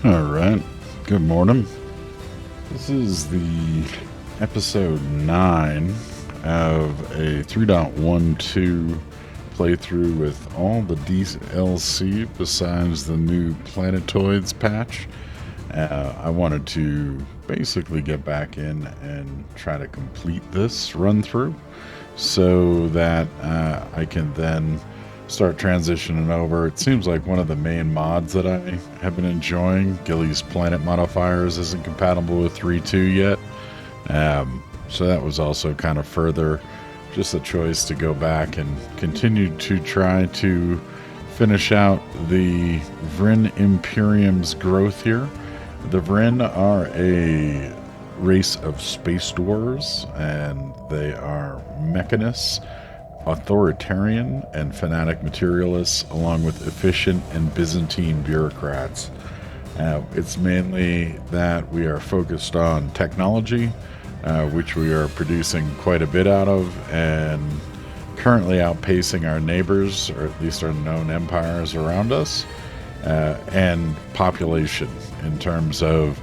All right. Good morning. This is the episode 9 of a 3.12 playthrough with all the DLC besides the new Planetoids patch. I wanted to basically get back in and try to complete this run through so that I can then start transitioning over. It seems like one of the main mods that I have been enjoying, Gilly's Planet Modifiers, isn't compatible with 3.2 yet. So that was also kind of further just a choice to go back and continue to try to finish out the Vrinn Imperium's growth here. The Vrinn are a race of space dwarves, and they are mechanists, authoritarian and fanatic materialists, along with efficient and Byzantine bureaucrats. It's mainly that we are focused on technology, which we are producing quite a bit out of, and currently outpacing our neighbors, or at least our known empires around us, and population in terms of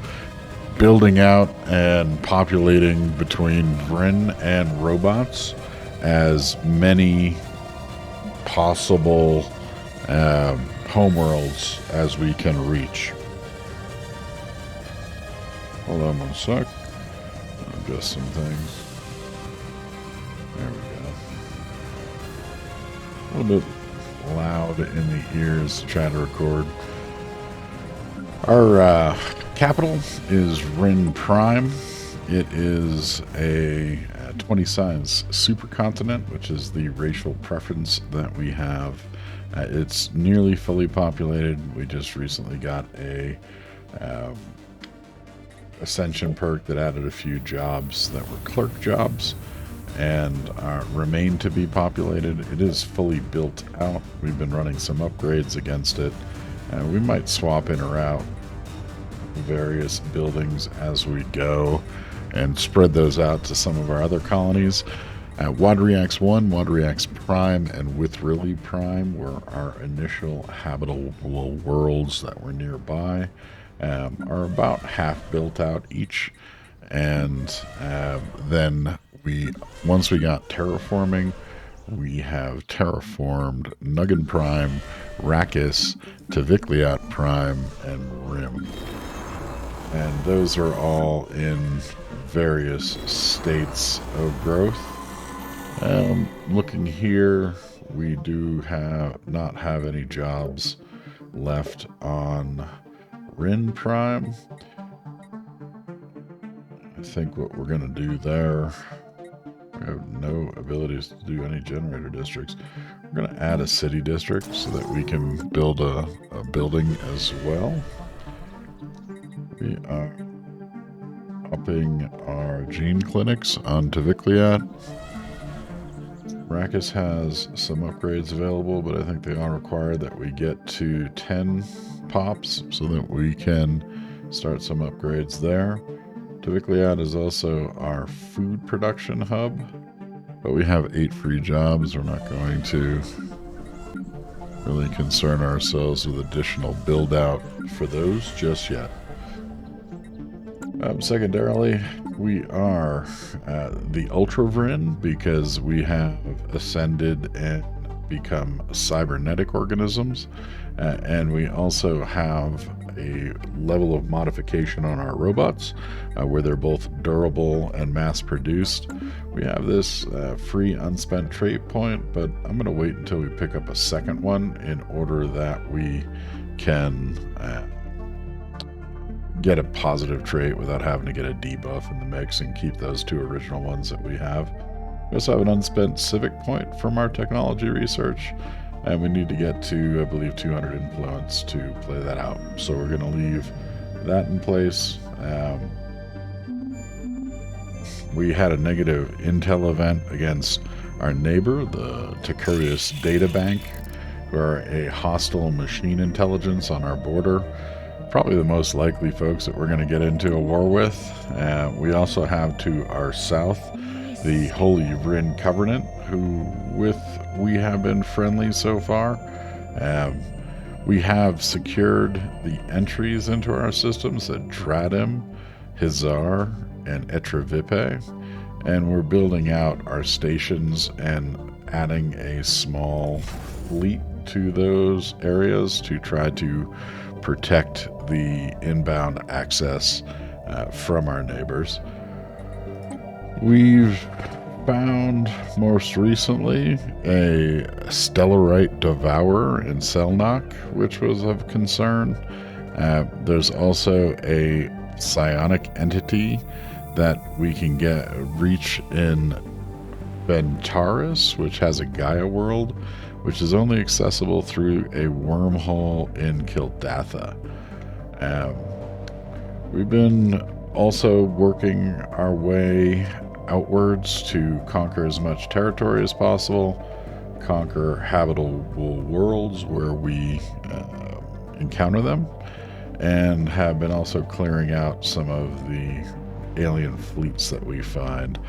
building out and populating between Vrinn and robots as many possible homeworlds as we can reach. Hold on one sec. I'll adjust some things. There we go. A little bit loud in the ears to try to record. Our capital is Vrinn Prime. It is a 20-size supercontinent, which is the racial preference that we have. It's nearly fully populated. We just recently got a ascension perk that added a few jobs that were clerk jobs and remain to be populated. It is fully built out. We've been running some upgrades against it. We might swap in or out various buildings as we go and spread those out to some of our other colonies. Wadriax 1, Wadriax Prime, and Withrilly Prime were our initial habitable worlds that were nearby. Are about half built out each, and then once we got terraforming, we have terraformed Nuggin Prime, Rakis, Tavicliat Prime, and Rim. And those are all in various states of growth. Looking here, we do not have any jobs left on Vrinn Prime. I think what we're going to do there, we have no abilities to do any generator districts. We're going to add a city district so that we can build a building as well. We are upping our gene clinics on Tavicliat. Rakis has some upgrades available, but I think they all require that we get to 10 pops so that we can start some upgrades there. Tavicliat is also our food production hub, but we have 8 free jobs. We're not going to really concern ourselves with additional build out for those just yet. Secondarily, we are the Ultra Vrinn because we have ascended and become cybernetic organisms, and we also have a level of modification on our robots where they're both durable and mass-produced. We have this free unspent trait point, but I'm going to wait until we pick up a second one in order that we can get a positive trait without having to get a debuff in the mix and keep those 2 original ones that we have. We also have an unspent civic point from our technology research, and we need to get to, I believe, 200 influence to play that out. So we're going to leave that in place. We had a negative intel event against our neighbor, the Takurius Data Bank, who are a hostile machine intelligence on our border. Probably the most likely folks that we're going to get into a war with. We also have to our south the Holy Vrinn Covenant, who we have been friendly so far. We have secured the entries into our systems at Dradim, Hizar, and Etravipe, and we're building out our stations and adding a small fleet to those areas to try to protect the inbound access from our neighbors. We've found most recently a Stellarite Devourer in Selnok, which was of concern. There's also a psionic entity that we can reach in Ventaris, which has a Gaia world, which is only accessible through a wormhole in Kildatha. We've been also working our way outwards to conquer as much territory as possible, conquer habitable worlds where we encounter them, and have been also clearing out some of the alien fleets that we find.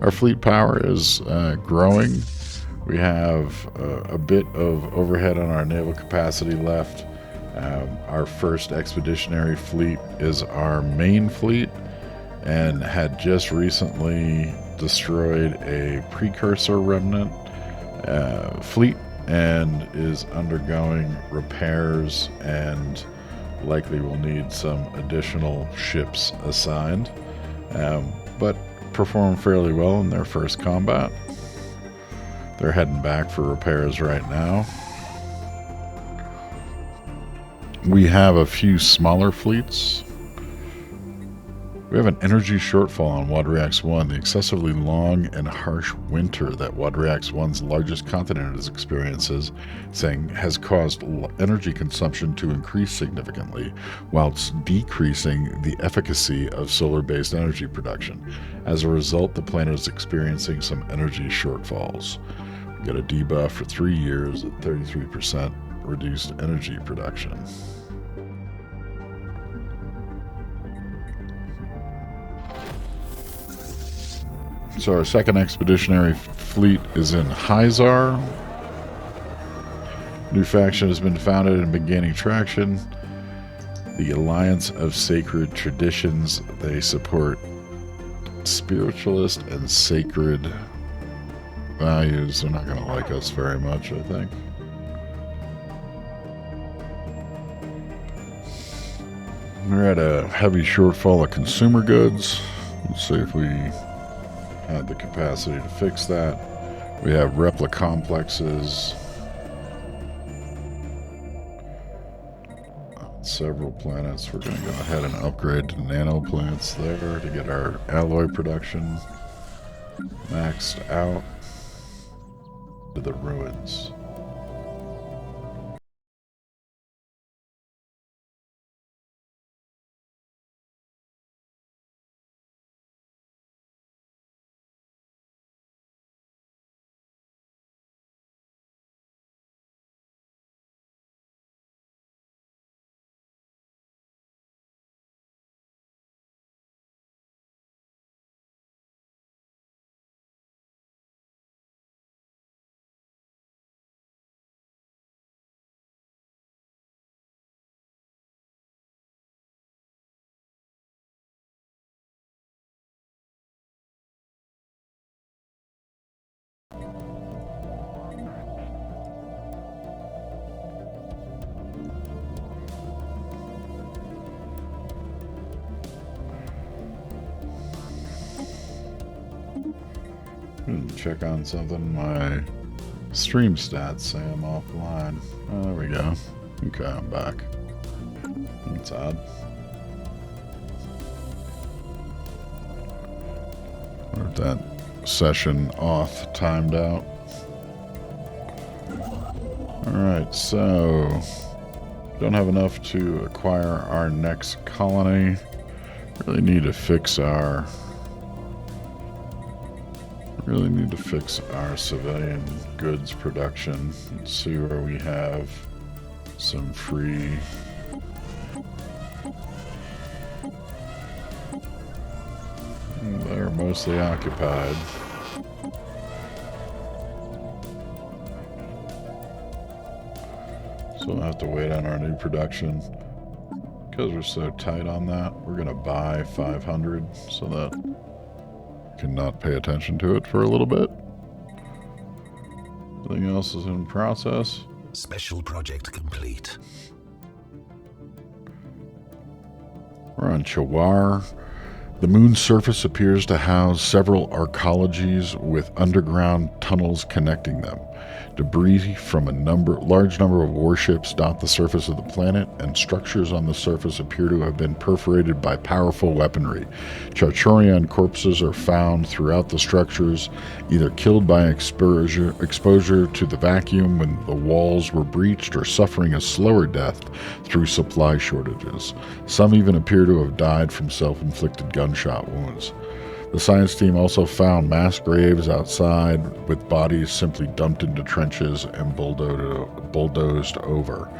Our fleet power is growing. We have a bit of overhead on our naval capacity left. Our first expeditionary fleet is our main fleet and had just recently destroyed a precursor remnant fleet and is undergoing repairs and likely will need some additional ships assigned, but performed fairly well in their first combat. They're heading back for repairs right now. We have a few smaller fleets. We have an energy shortfall on Wadriax 1. The excessively long and harsh winter that Wadriax 1's largest continent is experiencing has caused energy consumption to increase significantly, whilst decreasing the efficacy of solar-based energy production. As a result, the planet is experiencing some energy shortfalls. We get a debuff for 3 years at 33% reduced energy production. So our second expeditionary fleet is in Hizar. New faction has been founded and been gaining traction. The Alliance of Sacred Traditions. They support spiritualist and sacred values. They're not going to like us very much, I think. We're at a heavy shortfall of consumer goods. Let's see if we had the capacity to fix that. We have replica complexes on several planets. We're going to go ahead and upgrade to nano plants there to get our alloy production maxed out. To the ruins. Check on something. My stream stats say I'm offline. Oh, there we go. Okay, I'm back. That's odd. Or that session auth timed out. Alright, so don't have enough to acquire our next colony. Really need to fix our civilian goods production. Let's see where we have some free. They're mostly occupied. So we'll have have to wait on our new production. Because we're so tight on that, we're going to buy 500 so that we can not pay attention to it for a little bit. Everything else is in process. Special project complete. We're on Chawar. The moon's surface appears to house several arcologies with underground tunnels connecting them. Debris from a large number of warships dot the surface of the planet, and structures on the surface appear to have been perforated by powerful weaponry. Charchorian corpses are found throughout the structures, either killed by exposure to the vacuum when the walls were breached, or suffering a slower death through supply shortages. Some even appear to have died from self-inflicted gunshot wounds. The science team also found mass graves outside with bodies simply dumped into trenches and bulldozed over.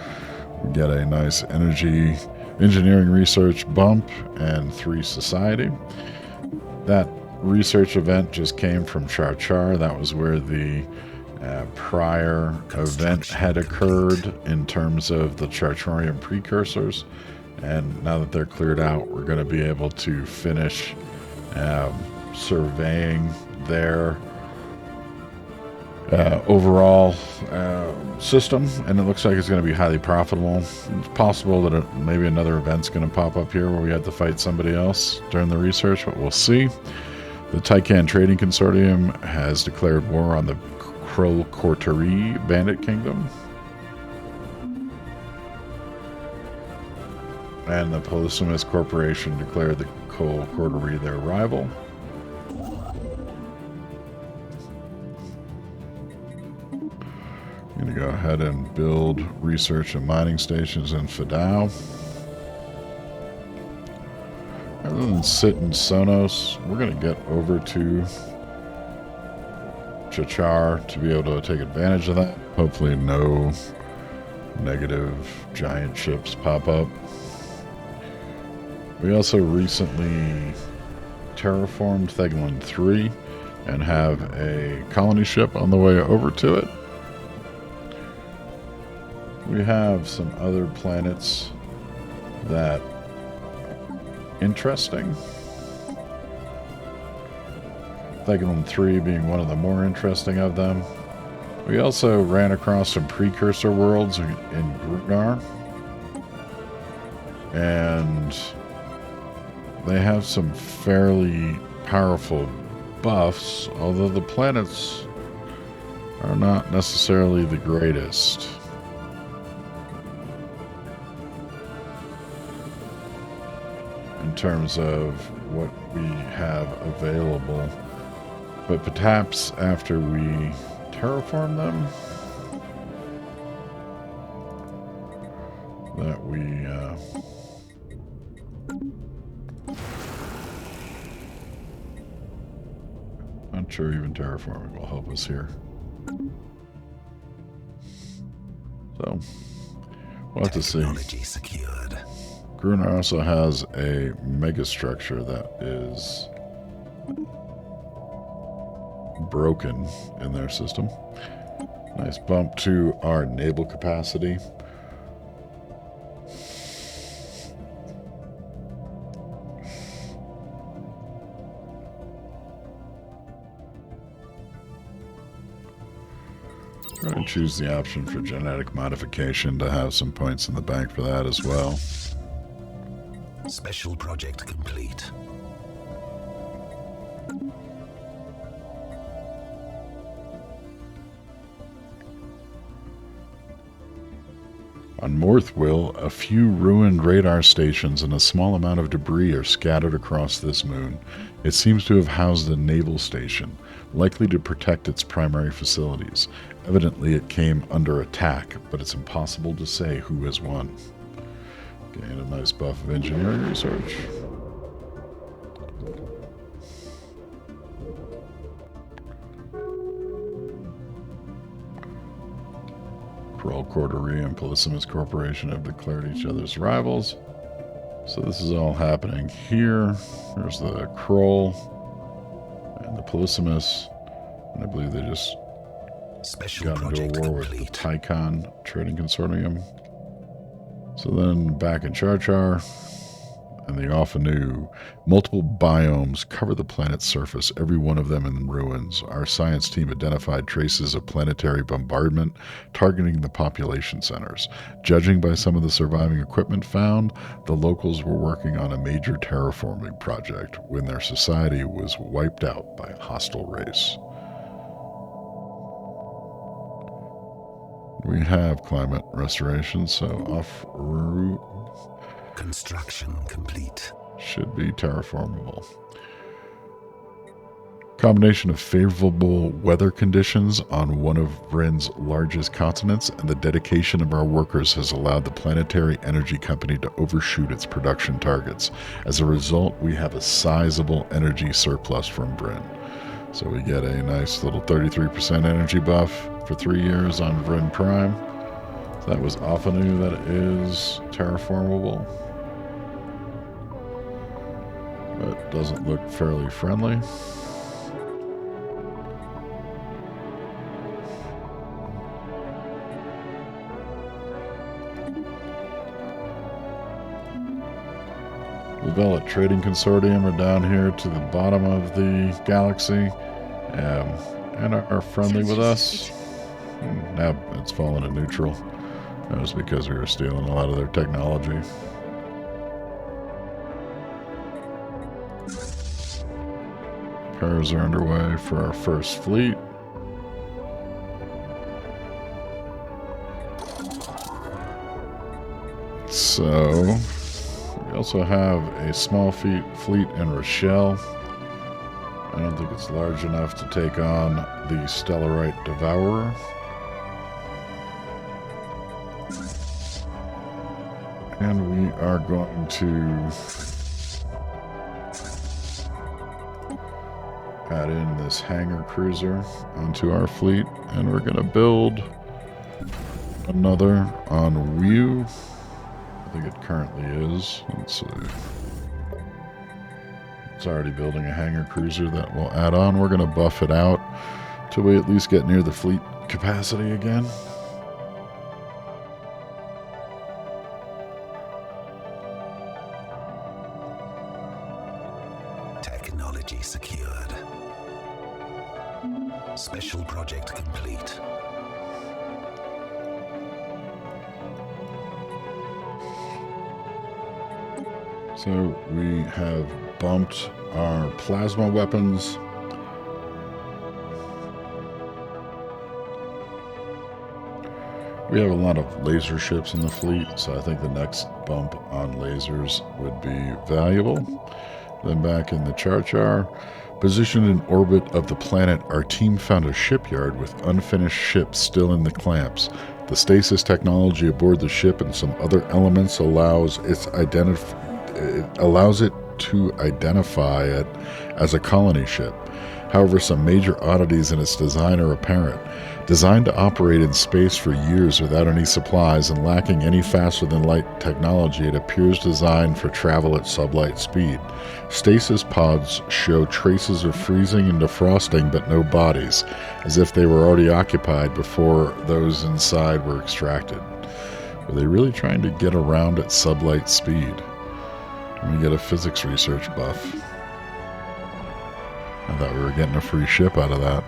We get a nice engineering research bump and 3 society. That research event just came from Char. That was where the prior event had occurred in terms of the Charchorian precursors. And now that they're cleared out, we're going to be able to finish surveying their overall system, and it looks like it's going to be highly profitable. It's possible that maybe another event's going to pop up here where we have to fight somebody else during the research, but we'll see. The Tycan Trading Consortium has declared war on the Krull Coterie Bandit Kingdom. And the Polysimus Corporation declared the Krull Coterie their rival. I'm going to go ahead and build research and mining stations in Fidao. Rather than sit in Sonos, we're going to get over to Chachar to be able to take advantage of that. Hopefully no negative giant ships pop up. We also recently terraformed Theglin 3 and have a colony ship on the way over to it. We have some other planets that are interesting. Theglin 3 being one of the more interesting of them. We also ran across some precursor worlds in Grutnar. And they have some fairly powerful buffs, although the planets are not necessarily the greatest. In terms of what we have available. But perhaps after we terraform them, that we not sure even terraforming will help us here. So we'll have to see. Technology secured. Gruner also has a megastructure that is broken in their system. Nice bump to our naval capacity. I'm going to choose the option for genetic modification to have some points in the bank for that as well. Special project complete. On Morthwill, a few ruined radar stations and a small amount of debris are scattered across this moon. It seems to have housed a naval station, likely to protect its primary facilities. Evidently it came under attack, but it's impossible to say who has won. Gain a nice buff of engineering research. Krull Coterie and Polysimus Corporation have declared each other's rivals. So this is all happening here. There's the Krull and the Polysimus. And I believe they just got into a war with the Tycan Trading Consortium. So then back in Char and the often new multiple biomes cover the planet's surface, every one of them in ruins. Our science team identified traces of planetary bombardment targeting the population centers. Judging by some of the surviving equipment found, the locals were working on a major terraforming project when their society was wiped out by a hostile race. We have climate restoration, so off-route Construction complete. should be terraformable. Combination of favorable weather conditions on one of Vrinn's largest continents and the dedication of our workers has allowed the Planetary Energy Company to overshoot its production targets. As a result, we have a sizable energy surplus from Vrinn. So we get a nice little 33% energy buff for 3 years on Vrinn Prime. So that was Afanu that is terraformable. But doesn't look fairly friendly. The Velvet Trading Consortium are down here to the bottom of the galaxy and are friendly with us. Now it's fallen to neutral. That was because we were stealing a lot of their technology. Repairs are underway for our first fleet. So we also have a small fleet in Rochelle. I don't think it's large enough to take on the Stellarite Devourer. And we are going to add in this hangar cruiser onto our fleet, and we're going to build another on Whew. I think it currently is. Let's see. It's already building a hangar cruiser that we'll add on. We're going to buff it out till we at least get near the fleet capacity again. Technology secured. Special project complete. So we have bumped our plasma weapons. We have a lot of laser ships in the fleet, so I think the next bump on lasers would be valuable. Then back in the Char, positioned in orbit of the planet, our team found a shipyard with unfinished ships still in the clamps. The stasis technology aboard the ship and some other elements allows it to identify it as a colony ship. However, some major oddities in its design are apparent. Designed to operate in space for years without any supplies and lacking any faster-than-light technology, it appears designed for travel at sublight speed. Stasis pods show traces of freezing and defrosting, but no bodies, as if they were already occupied before those inside were extracted. Were they really trying to get around at sublight speed? Let me get a physics research buff. I thought we were getting a free ship out of that.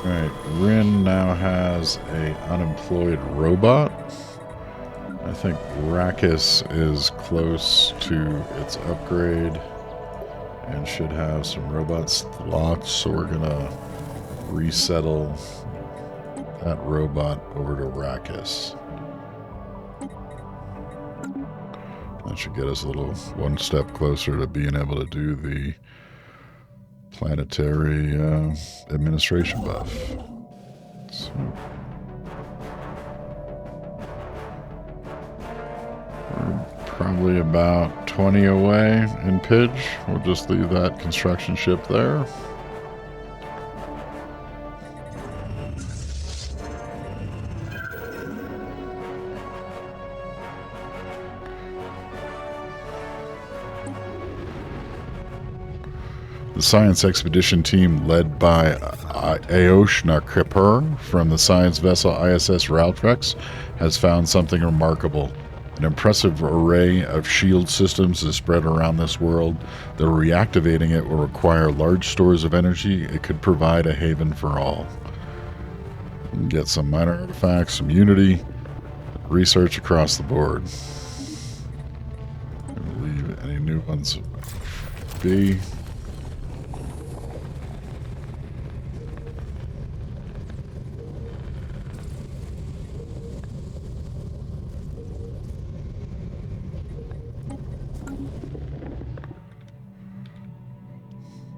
Alright, Vrinn now has a unemployed robot. I think Rakis is close to its upgrade and should have some robot slots, so we're gonna resettle that robot over to Rakis. That should get us a little one step closer to being able to do the planetary administration buff. So we're probably about 20 away in Pidge. We'll just leave that construction ship there. The science expedition team led by Aoshna Kripur from the science vessel ISS Raltrex has found something remarkable. An impressive array of shield systems is spread around this world, though reactivating it will require large stores of energy. It could provide a haven for all. Get some minor artifacts, some unity, research across the board. Leave any new ones be.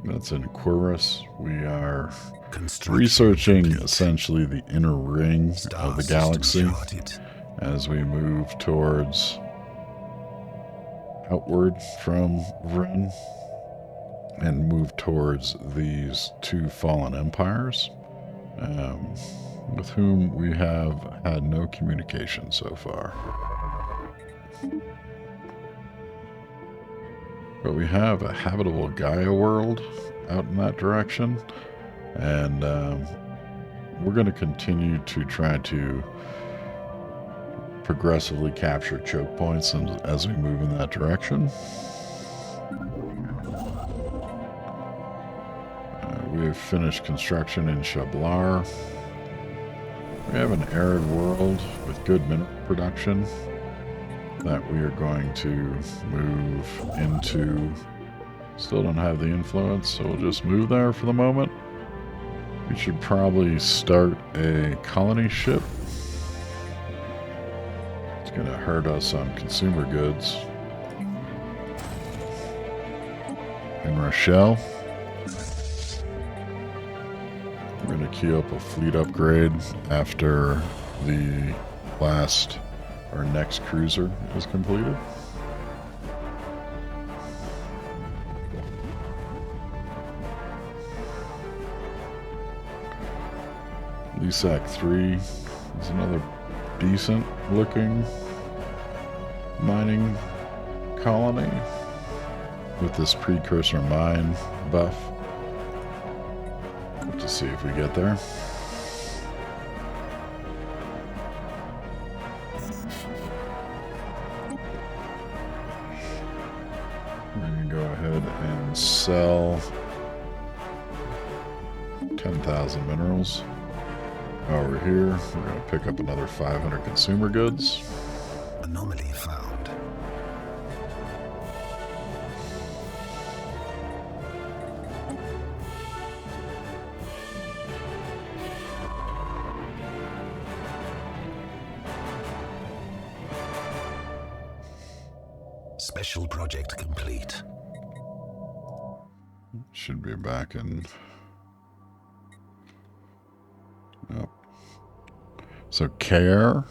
That's in Quirus. We are researching essentially the inner ring of the galaxy as we move towards outward from Vrinn and move towards these two fallen empires, with whom we have had no communication so far. But we have a habitable Gaia world out in that direction, and we're going to continue to try to progressively capture choke points as we move in that direction. We have finished construction in Shablar. We have an arid world with good mineral production that we are going to move into. Still don't have the influence, so we'll just move there for the moment. We should probably start a colony ship. It's going to hurt us on consumer goods. In Rochelle. We're going to queue up a fleet upgrade after the our next cruiser is completed. Lisac 3 is another decent looking mining colony with this precursor mine buff. Let's see if we get there. We're going to go ahead and sell 10,000 minerals. Over here, we're going to pick up another 500 consumer goods. Anomaly found. Special project complete. Should be back in... Nope. So Care,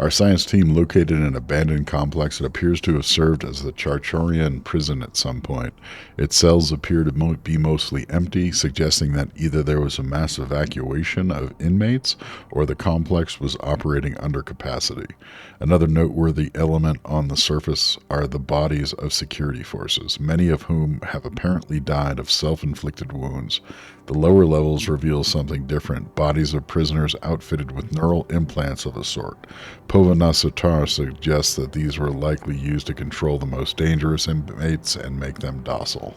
our science team located an abandoned complex that appears to have served as the Charchorian prison at some point. Its cells appear to be mostly empty, suggesting that either there was a mass evacuation of inmates or the complex was operating under capacity. Another noteworthy element on the surface are the bodies of security forces, many of whom have apparently died of self-inflicted wounds. The lower levels reveal something different, bodies of prisoners outfitted with neural implants of a sort. Povanasatar suggests that these were likely used to control the most dangerous inmates and make them docile.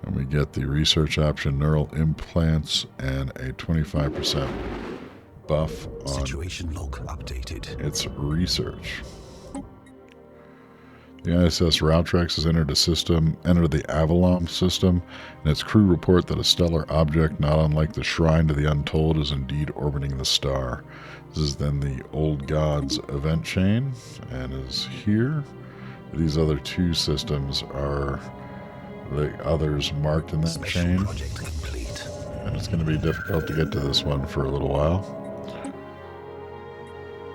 And we get the research option, neural implants, and a 25% buff on situation log updated. Its research. The ISS Raltrex has entered the Avalon system, and its crew report that a stellar object not unlike the Shrine to the Untold is indeed orbiting the star. This is then the Old Gods event chain, and is here. These other two systems are the others marked in that Special chain. project complete. And it's going to be difficult to get to this one for a little while.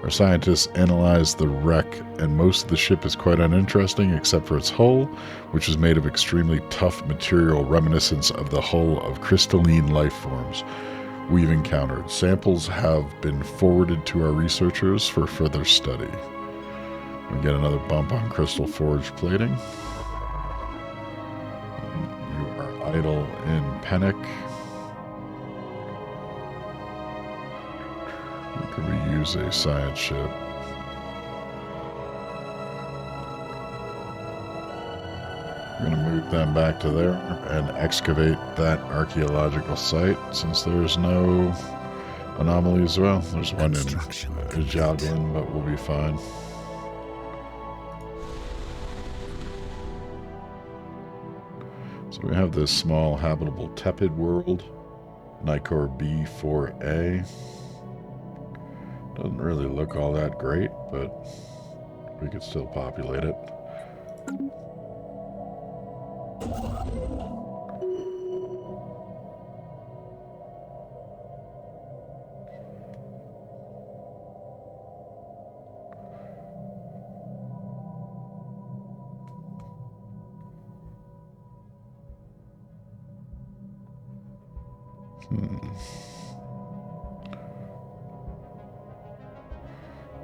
Our scientists analyzed the wreck, and most of the ship is quite uninteresting except for its hull, which is made of extremely tough material reminiscent of the hull of crystalline life forms we've encountered. Samples have been forwarded to our researchers for further study. We get another bump on crystal forged plating. You are idle in Pennick. We could reuse a science ship. We're going to move them back to there and excavate that archaeological site since there's no anomalies. Well, there's one in Joglin, but we'll be fine. So we have this small habitable tepid world, Nicor B4A. Doesn't really look all that great, but we could still populate it.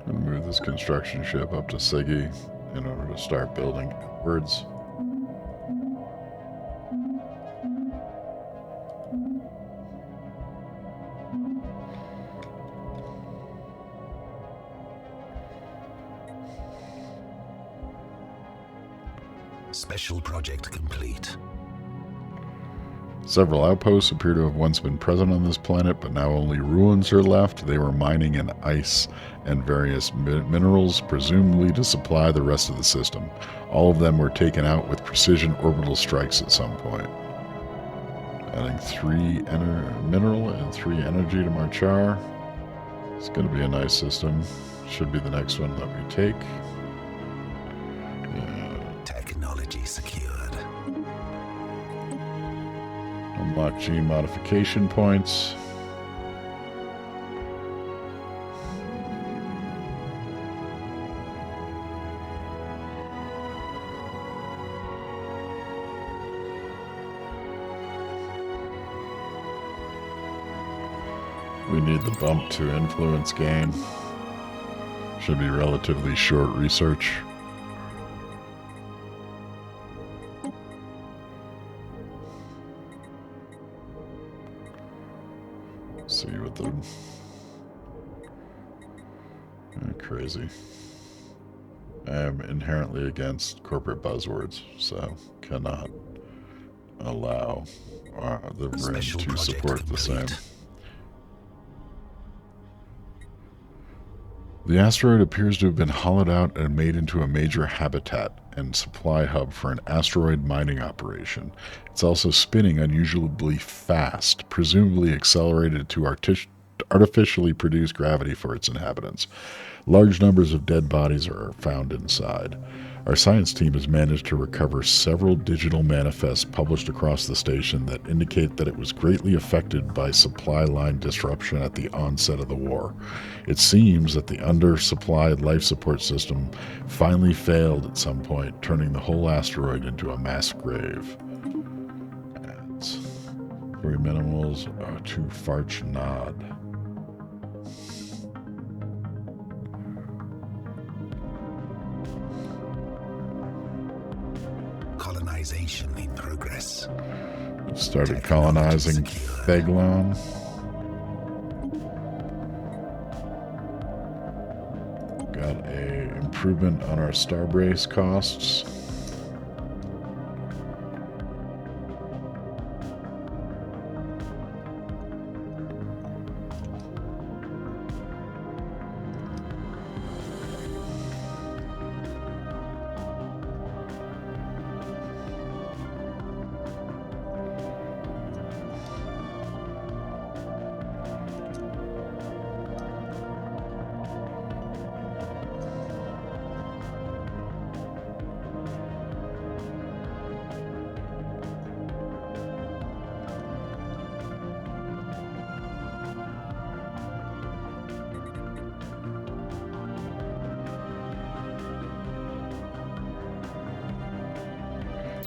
And move this construction ship up to Siggy in order to start building outwards. Special project complete. Several outposts appear to have once been present on this planet, but now only ruins are left. They were mining in ice and various minerals, presumably to supply the rest of the system. All of them were taken out with precision orbital strikes at some point. Adding 3 mineral and 3 energy to Marchar. It's going to be a nice system. Should be the next one that we take. Technology secured. Unlock gene modification points. We need the bump to influence gain. Should be relatively short research. See what the crazy. I am inherently against corporate buzzwords, so cannot allow the Vrinn to support the same. The asteroid appears to have been hollowed out and made into a major habitat and supply hub for an asteroid mining operation. It's also spinning unusually fast, presumably accelerated to artificially produce gravity for its inhabitants. Large numbers of dead bodies are found inside. Our science team has managed to recover several digital manifests published across the station that indicate that it was greatly affected by supply line disruption at the onset of the war. It seems that the undersupplied life support system finally failed at some point, turning the whole asteroid into a mass grave. Adds 3 minimals to Farch Nod. Colonization in progress. Started colonizing Theglon. Got a improvement on our Starbrace costs.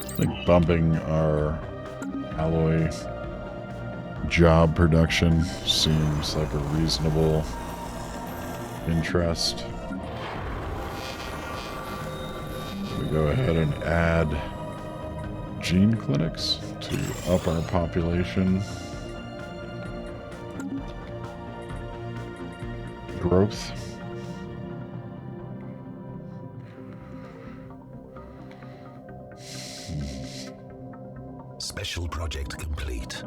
I think bumping our alloy job production seems like a reasonable interest. We go ahead and add gene clinics. to up our population growth. Special project complete.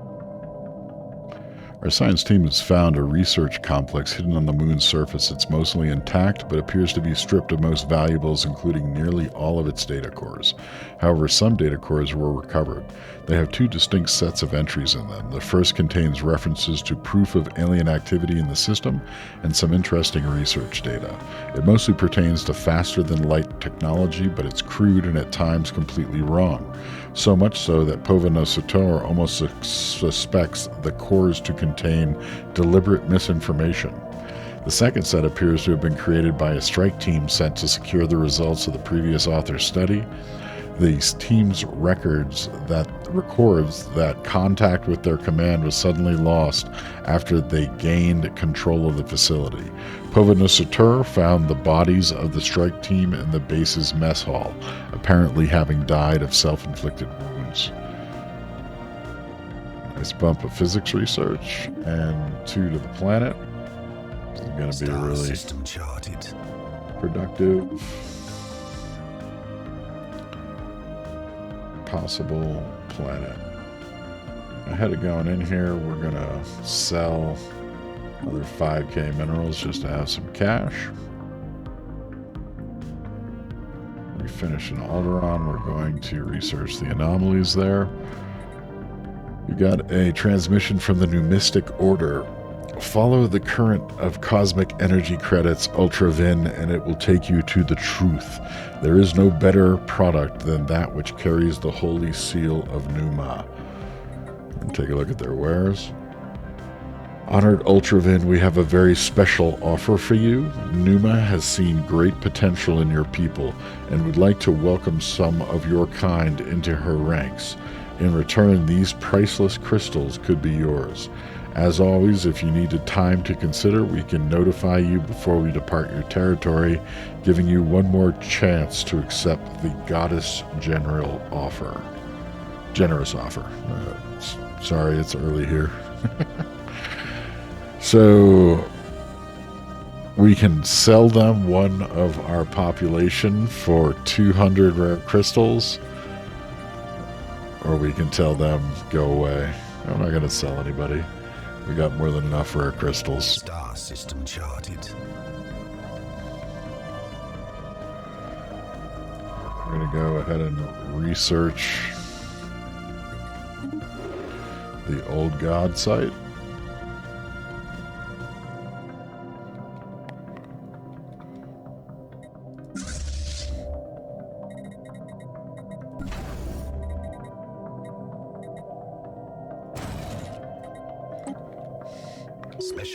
Our science team has found a research complex hidden on the moon's surface. It's mostly intact, but appears to be stripped of most valuables, including nearly all of its data cores. However, some data cores were recovered. They have two distinct sets of entries in them. The first contains references to proof of alien activity in the system and some interesting research data. It mostly pertains to faster-than-light technology, but it's crude and at times completely wrong. So much so that Povenosator almost suspects the cores to contain deliberate misinformation. The second set appears to have been created by a strike team sent to secure the results of the previous author's study. The team's records that contact with their command was suddenly lost after they gained control of the facility. Povenosator found the bodies of the strike team in the base's mess hall, apparently having died of self-inflicted wounds. Nice bump of physics research, and 2 to the planet. This is going to be a really system charted. Productive possible planet. Ahead of going in here, we're going to sell another 5k minerals just to have some cash. We finish in Alderaan. We're going to research the anomalies there. We got a transmission from the Numistic Order. Follow the current of cosmic energy credits, Ultra Vrinn, and it will take you to the truth. There is no better product than that which carries the holy seal of Numa. And take a look at their wares. Honored Ultra Vrinn, we have a very special offer for you. Numa has seen great potential in your people and would like to welcome some of your kind into her ranks. In return, these priceless crystals could be yours. As always, if you needed time to consider, we can notify you before we depart your territory, giving you one more chance to accept the Goddess Generous offer. Sorry, it's early here. So, we can sell them one of our population for 200 rare crystals, or we can tell them, go away. I'm not going to sell anybody. We got more than enough rare crystals. Star system charted. We're going to go ahead and research the Old God site.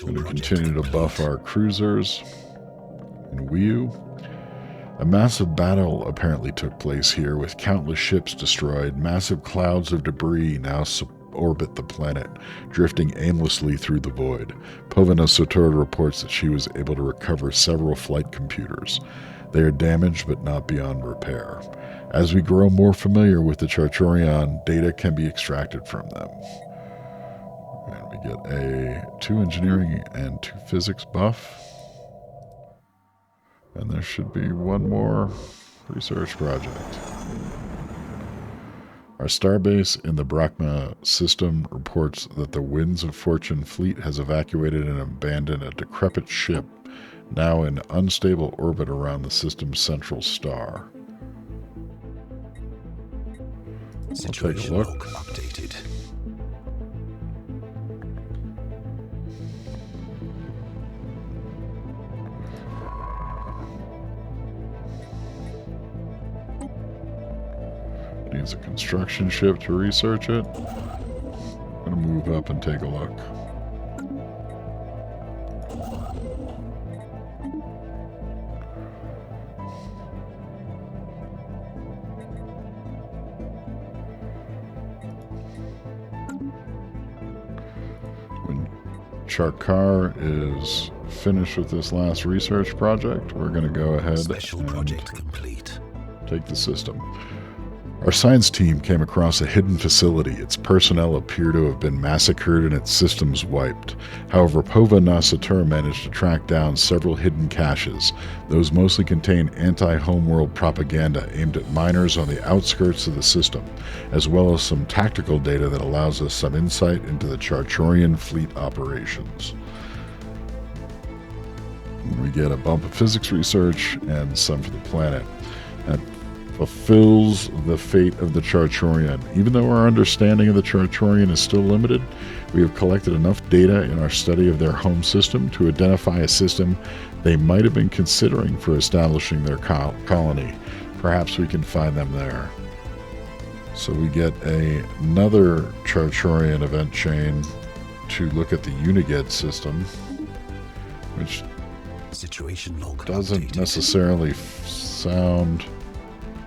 Going to continue to buff our cruisers in Wiu. A massive battle apparently took place here, with countless ships destroyed. Massive clouds of debris now orbit the planet, drifting aimlessly through the void. Povenosator reports that she was able to recover several flight computers. They are damaged but not beyond repair. As we grow more familiar with the Charturion, data can be extracted from them. And we get a 2 engineering and 2 physics buff. And there should be one more research project. Our starbase in the Brachma system reports that the Winds of Fortune fleet has evacuated and abandoned a decrepit ship now in unstable orbit around the system's central star. I'll take a look. Updated. Needs a construction ship to research it. I'm going to move up and take a look. When Charkar is finished with this last research project, we're going to go ahead Special project complete. take the system. Our science team came across a hidden facility. Its personnel appear to have been massacred and its systems wiped. However, Pova Nasatur managed to track down several hidden caches. Those mostly contain anti-homeworld propaganda aimed at miners on the outskirts of the system, as well as some tactical data that allows us some insight into the Charchorian fleet operations. We get a bump of physics research and some for the planet. That fulfills the fate of the Charchorian. Even though our understanding of the Charchorian is still limited, we have collected enough data in our study of their home system to identify a system they might have been considering for establishing their colony. Perhaps we can find them there. So we get another Charchorian event chain to look at the Uniged system, which Situation log doesn't updated. necessarily sound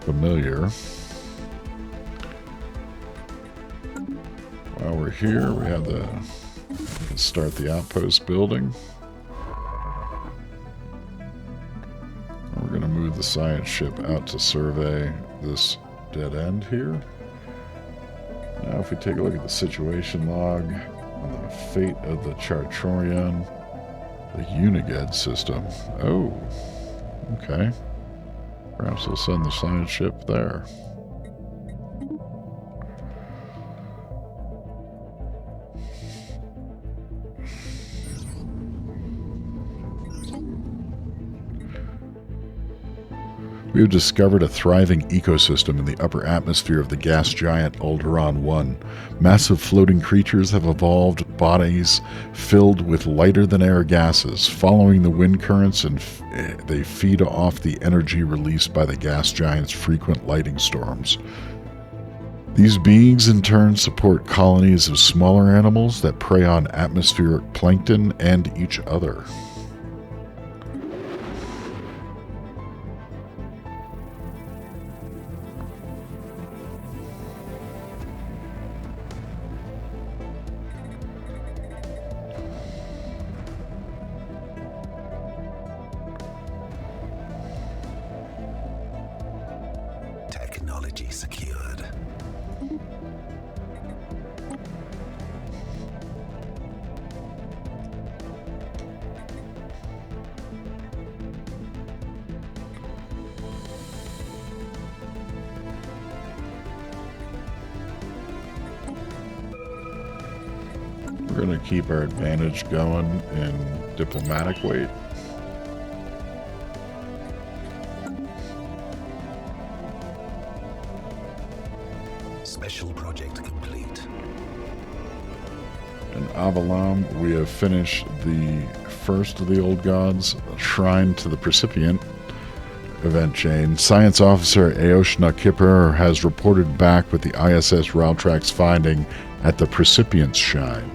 familiar. While we're here, we can start the outpost building. We're going to move the science ship out to survey this dead end here. Now if we take a look at the situation log on the fate of the Charchorian, the Uniged system. Oh, okay. Perhaps we'll send the science ship there. We have discovered a thriving ecosystem in the upper atmosphere of the gas giant Alderaan 1. Massive floating creatures have evolved bodies filled with lighter-than-air gases. Following the wind currents, and they feed off the energy released by the gas giant's frequent lighting storms. These beings in turn support colonies of smaller animals that prey on atmospheric plankton and each other. Technology secured. We're going to keep our advantage going in diplomatic weight. Special project complete. In Avalam, we have finished the first of the Old Gods, Shrine to the Precipient event chain. Science Officer Aoshna Kipper has reported back with the ISS Raltrax's finding at the Precipient's Shrine.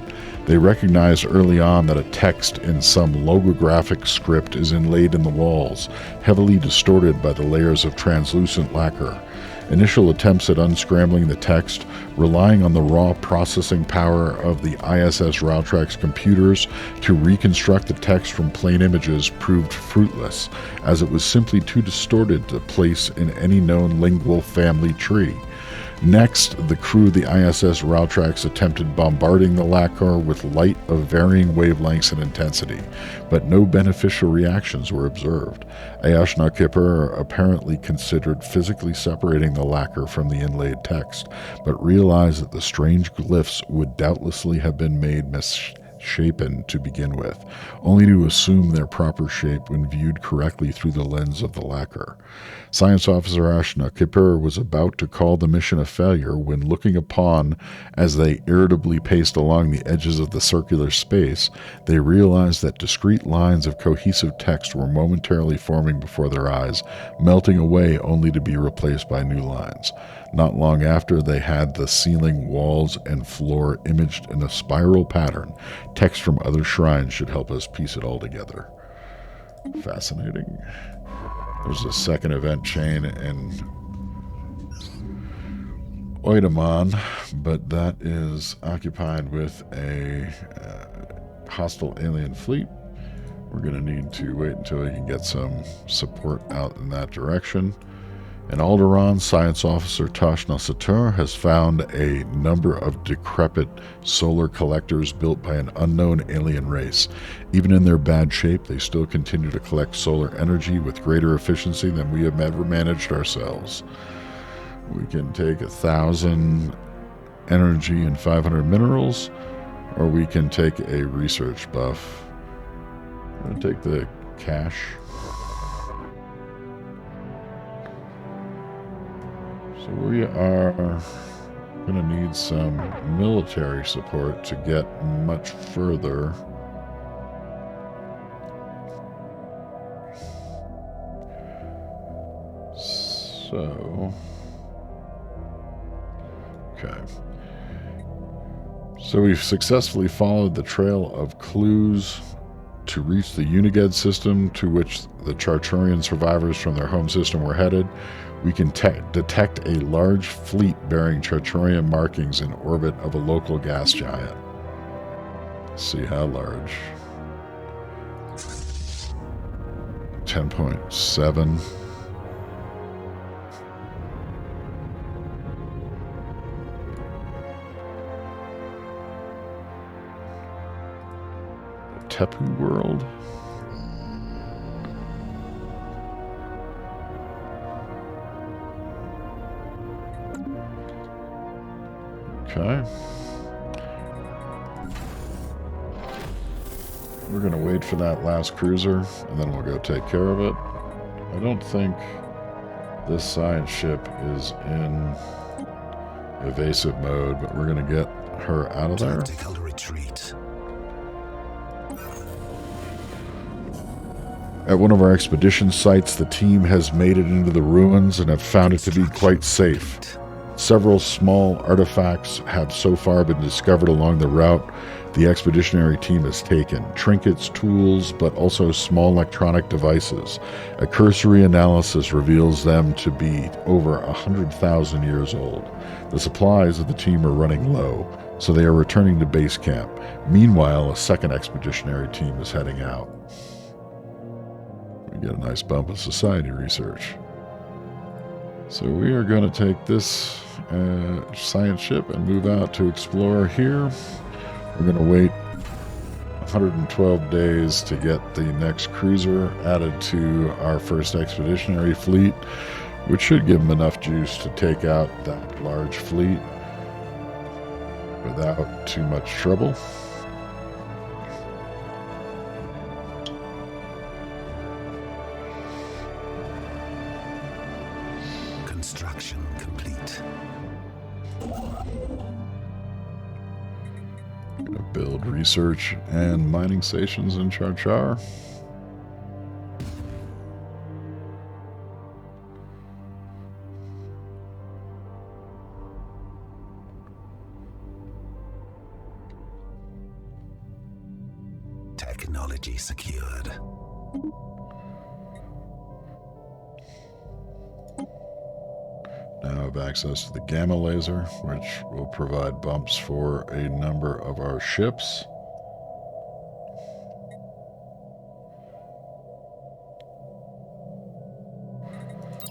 They recognized early on that a text in some logographic script is inlaid in the walls, heavily distorted by the layers of translucent lacquer. Initial attempts at unscrambling the text, relying on the raw processing power of the ISS Raltrax computers to reconstruct the text from plain images, proved fruitless, as it was simply too distorted to place in any known lingual family tree. Next, the crew of the ISS Raltrax attempted bombarding the lacquer with light of varying wavelengths and intensity, but no beneficial reactions were observed. Aoshna Kipper apparently considered physically separating the lacquer from the inlaid text, but realized that the strange glyphs would doubtlessly have been made misshapen to begin with, only to assume their proper shape when viewed correctly through the lens of the lacquer. Science Officer Aoshna Kipper was about to call the mission a failure when, looking upon as they irritably paced along the edges of the circular space, they realized that discrete lines of cohesive text were momentarily forming before their eyes, melting away only to be replaced by new lines. Not long after, they had the ceiling, walls, and floor imaged in a spiral pattern. Text from other shrines should help us piece it all together. Fascinating. There's a second event chain in Oidamon, but that is occupied with a hostile alien fleet. We're going to need to wait until we can get some support out in that direction. In Alderaan, science officer Tashna Satur has found a number of decrepit solar collectors built by an unknown alien race. Even in their bad shape, they still continue to collect solar energy with greater efficiency than we have ever managed ourselves. We can take 1,000 energy and 500 minerals, or we can take a research buff. I'm going to take the cash. So we are going to need some military support to get much further. So, okay. So we've successfully followed the trail of clues to reach the Uniged system to which the Charturian survivors from their home system were headed. We can detect a large fleet bearing Charturian markings in orbit of a local gas giant. Let's see how large. 10.7. Tepu world. Okay. We're going to wait for that last cruiser, and then we'll go take care of it. I don't think this science ship is in evasive mode, but we're going to get her out of there. Tactical retreat. At one of our expedition sites, the team has made it into the ruins and have found it to be quite safe. Several small artifacts have so far been discovered along the route the expeditionary team has taken. Trinkets, tools, but also small electronic devices. A cursory analysis reveals them to be over 100,000 years old. The supplies of the team are running low, so they are returning to base camp. Meanwhile, a second expeditionary team is heading out. We get a nice bump of society research. So we are going to take this science ship and move out to explore here. We're going to wait 112 days to get the next cruiser added to our first expeditionary fleet, which should give them enough juice to take out that large fleet without too much trouble. Construction complete. Gonna build research and mining stations in Char Char. Technology secured. Now have access to the gamma laser, which will provide bumps for a number of our ships.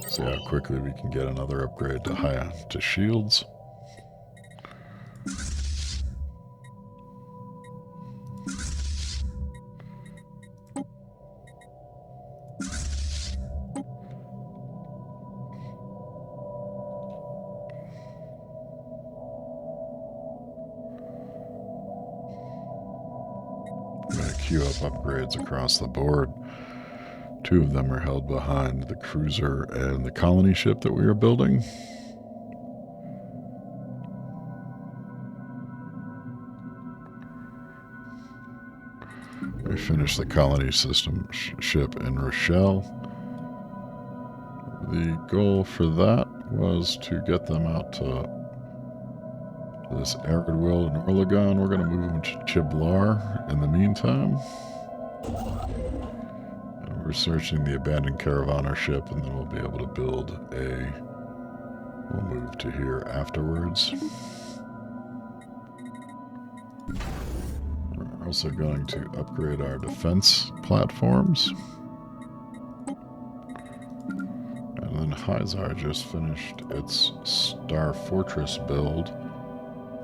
See how quickly we can get another upgrade to shields. Queue up upgrades across the board. Two of them are held behind the cruiser and the colony ship that we are building. We finished the colony system ship in Rochelle. The goal for that was to get them out to this arid world in Orlegon. We're going to move them to Chiblar in the meantime. And we're searching the abandoned Caravaner ship, and then we'll be able to build we'll move to here afterwards. We're also going to upgrade our defense platforms. And then Hyzar just finished its Star Fortress build.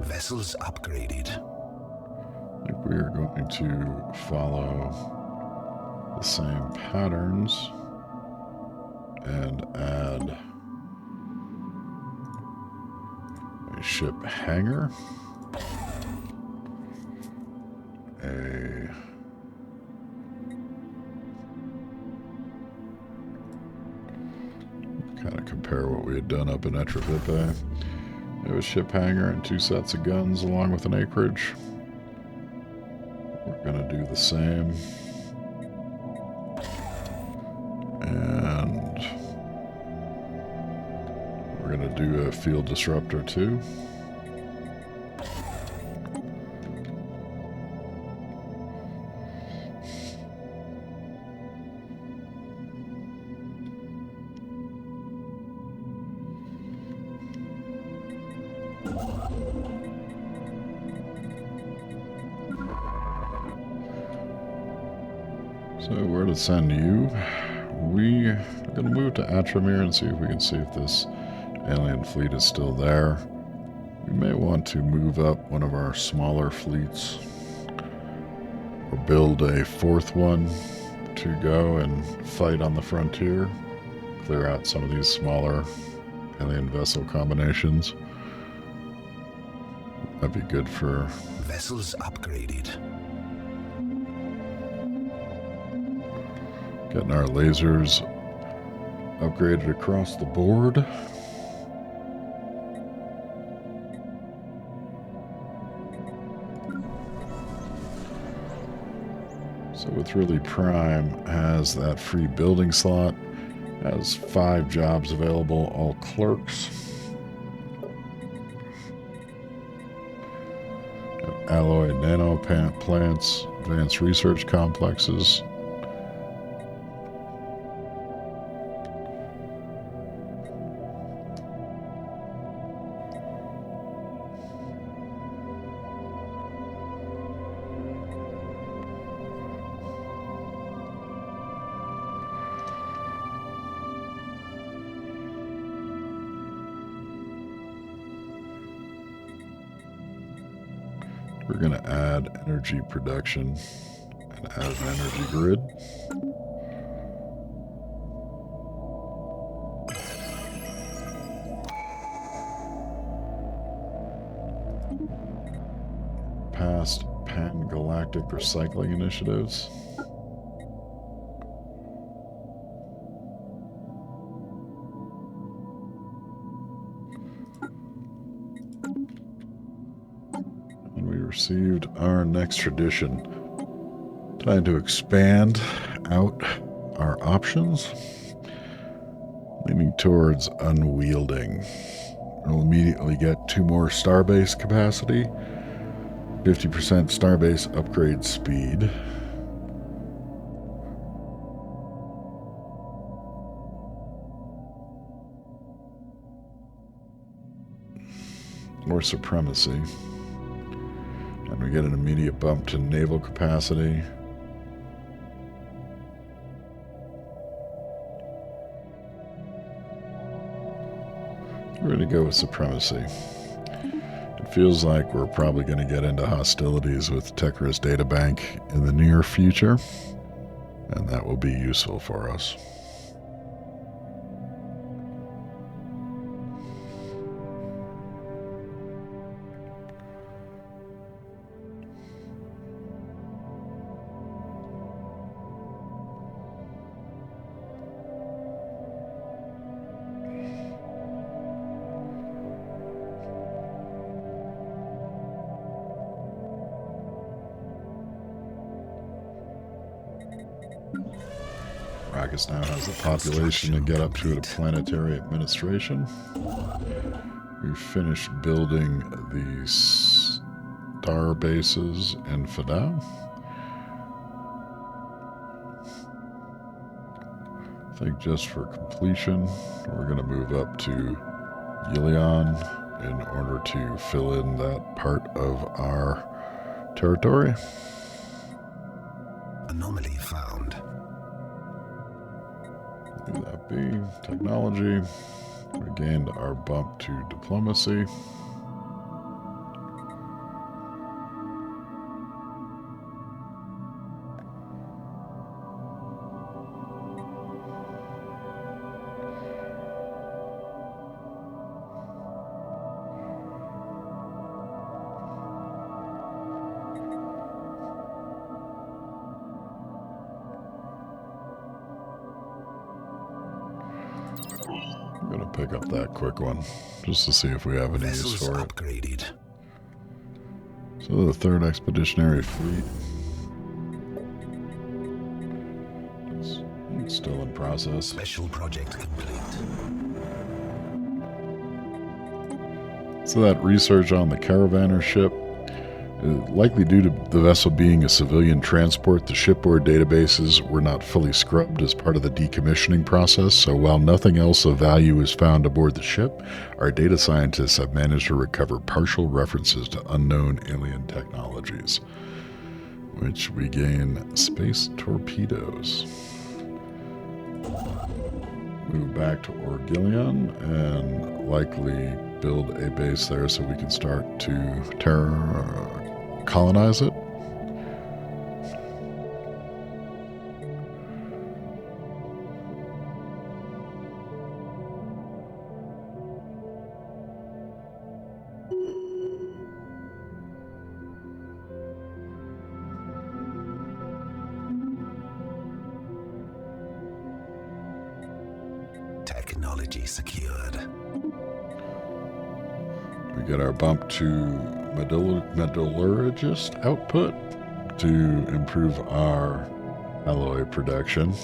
Vessels upgraded. I think we are going to follow the same patterns and add a ship hangar, kind of compare what we had done up in Etravipe. It was ship hangar and 2 sets of guns along with an acreage. We're going to do the same. And we're going to do a field disruptor too. So where to send you? We are going to move to Atramir and see if we can see if this alien fleet is still there. We may want to move up one of our smaller fleets or build a 4th one to go and fight on the frontier. Clear out some of these smaller alien vessel combinations. That'd be good for... Vessels upgraded. Getting our lasers upgraded across the board. So with Really Prime has that free building slot, has 5 jobs available, all clerks. Alloy nano plants, advanced research complexes. We're going to add energy production and add an energy grid. Past pan-galactic recycling initiatives. Received our next tradition. Time to expand out our options, leaning towards unwielding. We'll immediately get 2 more starbase capacity, 50% starbase upgrade speed. More supremacy. And we get an immediate bump to naval capacity. We're going to go with supremacy. It feels like we're probably going to get into hostilities with Tekris Databank in the near future, and that will be useful for us. Arrakis now has the population to get up to a planetary administration. We've finished building the star bases in Fadal. I think just for completion, we're going to move up to Yilion in order to fill in that part of our territory. Anomaly found. Leave that be. Technology. We gained our bump to diplomacy. I'm going to pick up that quick one just to see if we have any use for it. Upgraded. So the third expeditionary fleet. It's still in process. Special project complete. So that research on the caravaner ship, likely due to the vessel being a civilian transport, the shipboard databases were not fully scrubbed as part of the decommissioning process, so while nothing else of value is found aboard the ship, our data scientists have managed to recover partial references to unknown alien technologies, which we gain space torpedoes. Move back to Orgillion and likely build a base there so we can start to colonize it. Technology secured. We get our bump to metallurgist output to improve our alloy production.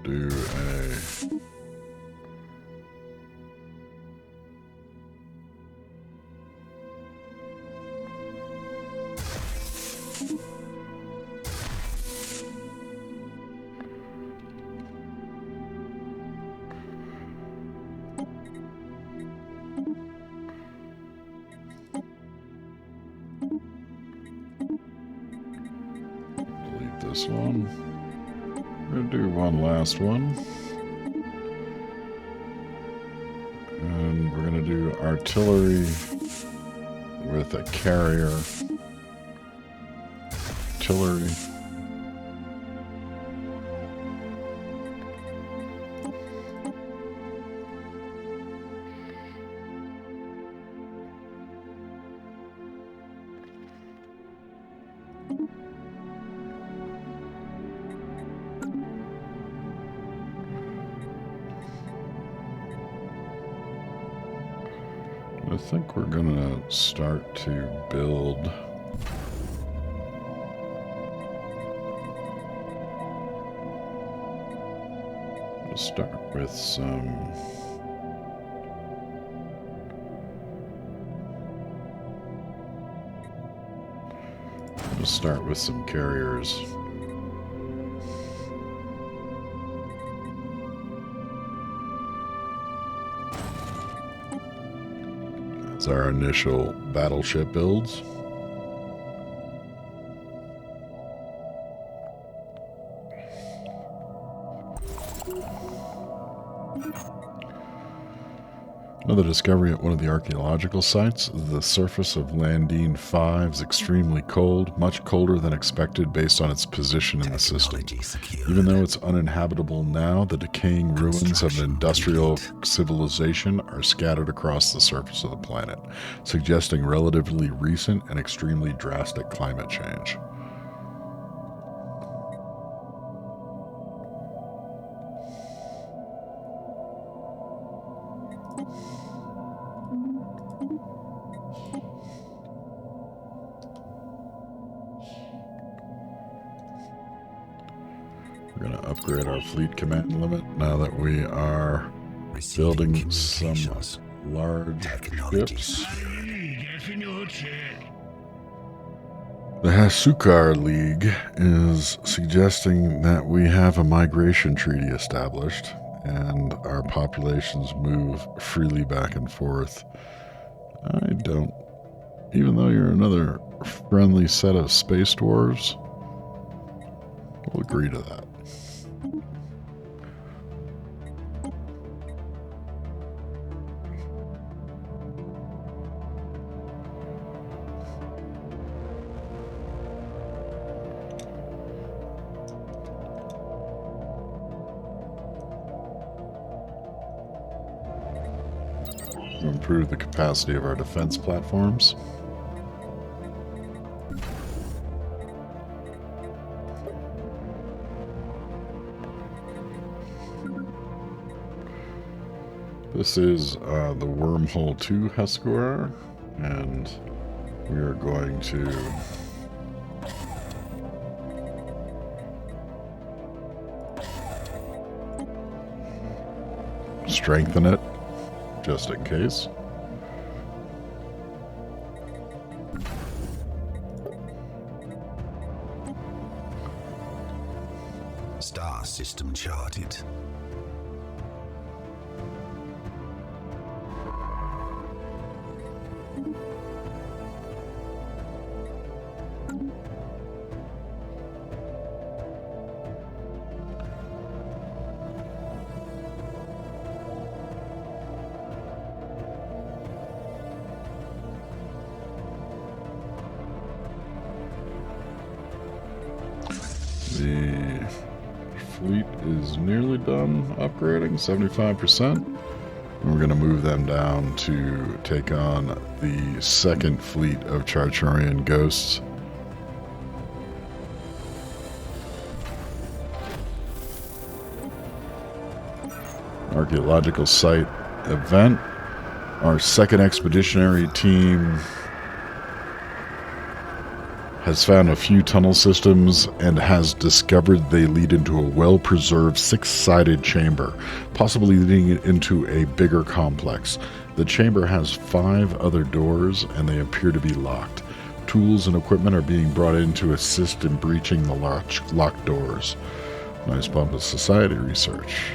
Do a delete this one. We're going to do one last one. And we're going to do artillery with a carrier. Artillery. I think we're gonna start to build We'll start with some... We'll start with some carriers. As our initial battleship builds. Another discovery at one of the archaeological sites. The surface of Landine 5 is extremely cold, much colder than expected based on its position in the system. Even though it's uninhabitable now, the decaying ruins of an industrial civilization are scattered across the surface of the planet, suggesting relatively recent and extremely drastic climate change. We're going to upgrade our fleet command limit now that we are building some large ships. The Hasukar League is suggesting that we have a migration treaty established and our populations move freely back and forth. I don't, even though you're another friendly set of space dwarves, we'll agree to that. Improve the capacity of our defense platforms. This is the Wormhole 2 Huskarl, and we are going to strengthen it, just in case. Star system charted. The fleet is nearly done upgrading, 75%. And we're going to move them down to take on the second fleet of Charturian Ghosts. Archaeological site event. Our second expeditionary team has found a few tunnel systems and has discovered they lead into a well-preserved six-sided chamber, possibly leading into a bigger complex. The chamber has 5 other doors and they appear to be locked. Tools and equipment are being brought in to assist in breaching the locked doors. Nice bump of society research.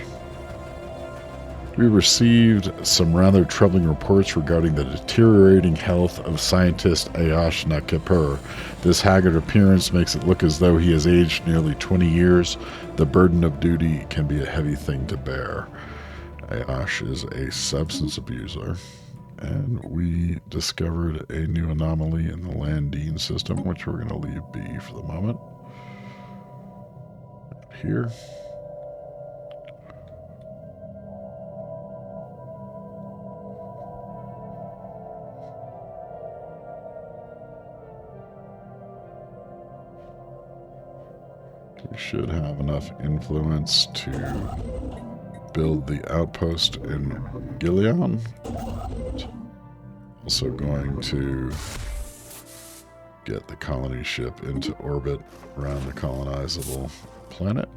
We received some rather troubling reports regarding the deteriorating health of scientist Ayash Nakepur. This haggard appearance makes it look as though he has aged nearly 20 years. The burden of duty can be a heavy thing to bear. Ayash is a substance abuser, and we discovered a new anomaly in the Landine system, which we're going to leave be for the moment. Here. We should have enough influence to build the outpost in Gileon. Also going to get the colony ship into orbit around the colonizable planet.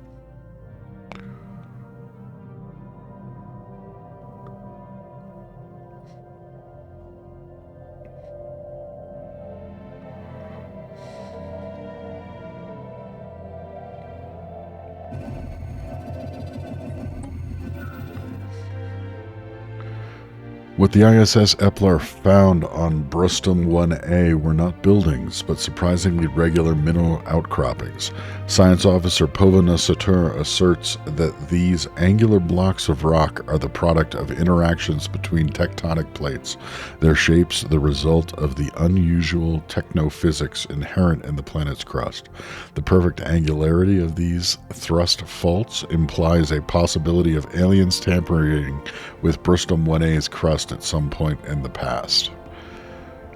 What the ISS Epler found on Brustum 1A were not buildings, but surprisingly regular mineral outcroppings. Science officer Povana Satur asserts that these angular blocks of rock are the product of interactions between tectonic plates, their shapes the result of the unusual technophysics inherent in the planet's crust. The perfect angularity of these thrust faults implies a possibility of aliens tampering with Brustum 1A's crust at some point in the past.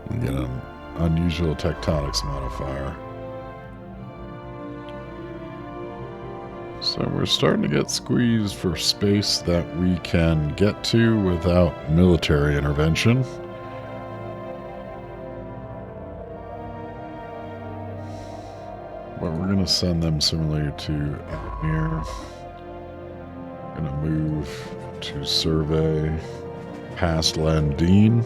We get an unusual tectonics modifier. So we're starting to get squeezed for space that we can get to without military intervention. But we're going to send them similarly to Amir. Going to move to survey past Landine.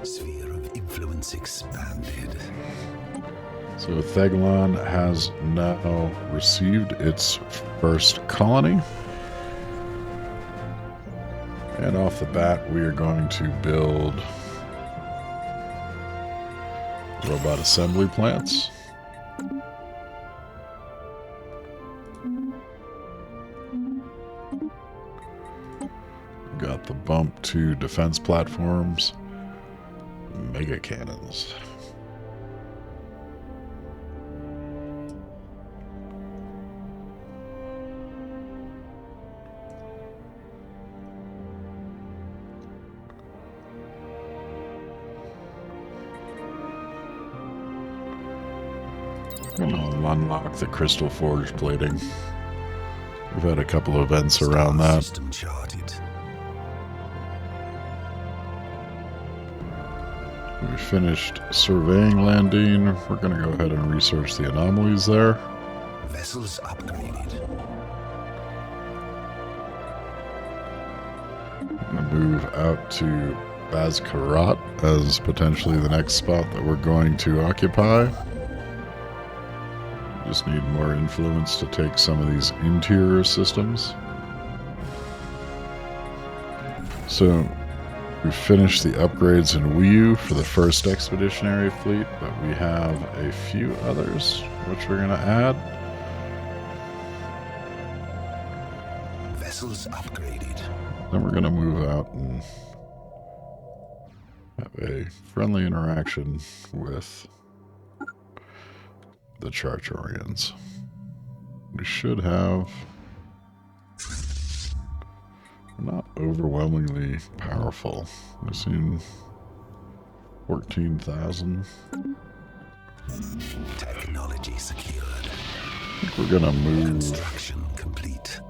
Sphere of influence expanded. So Theglon has now received its first colony. And off the bat, we are going to build robot assembly plants. Got the bump to defense platforms, mega cannons. And I'll unlock the crystal forge plating. We've had a couple of events around that. System charted. We finished surveying Landine. We're going to go ahead and research the anomalies there. Vessels upgraded. I'm going to move out to Bazkarat as potentially the next spot that we're going to occupy. Just need more influence to take some of these interior systems. So we finished the upgrades in Wiu for the first Expeditionary fleet, but we have a few others which we're going to add. Vessels upgraded. Then we're going to move out and have a friendly interaction with the Chartorians. We should have not overwhelmingly powerful. We've seen 14,000. Technology secured. I think we're gonna move. Construction complete.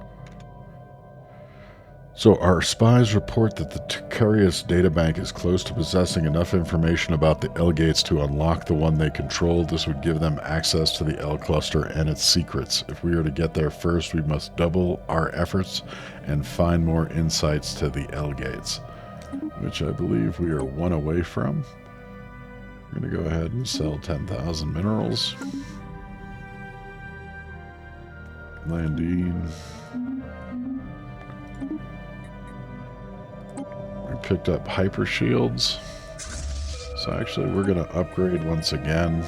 So our spies report that the Ticarius databank is close to possessing enough information about the L gates to unlock the one they control. This would give them access to the L cluster and its secrets. If we are to get there first, we must double our efforts and find more insights to the L gates, which I believe we are one away from. We're going to go ahead and sell 10,000 minerals. Landine. We picked up hyper shields. So actually we're going to upgrade once again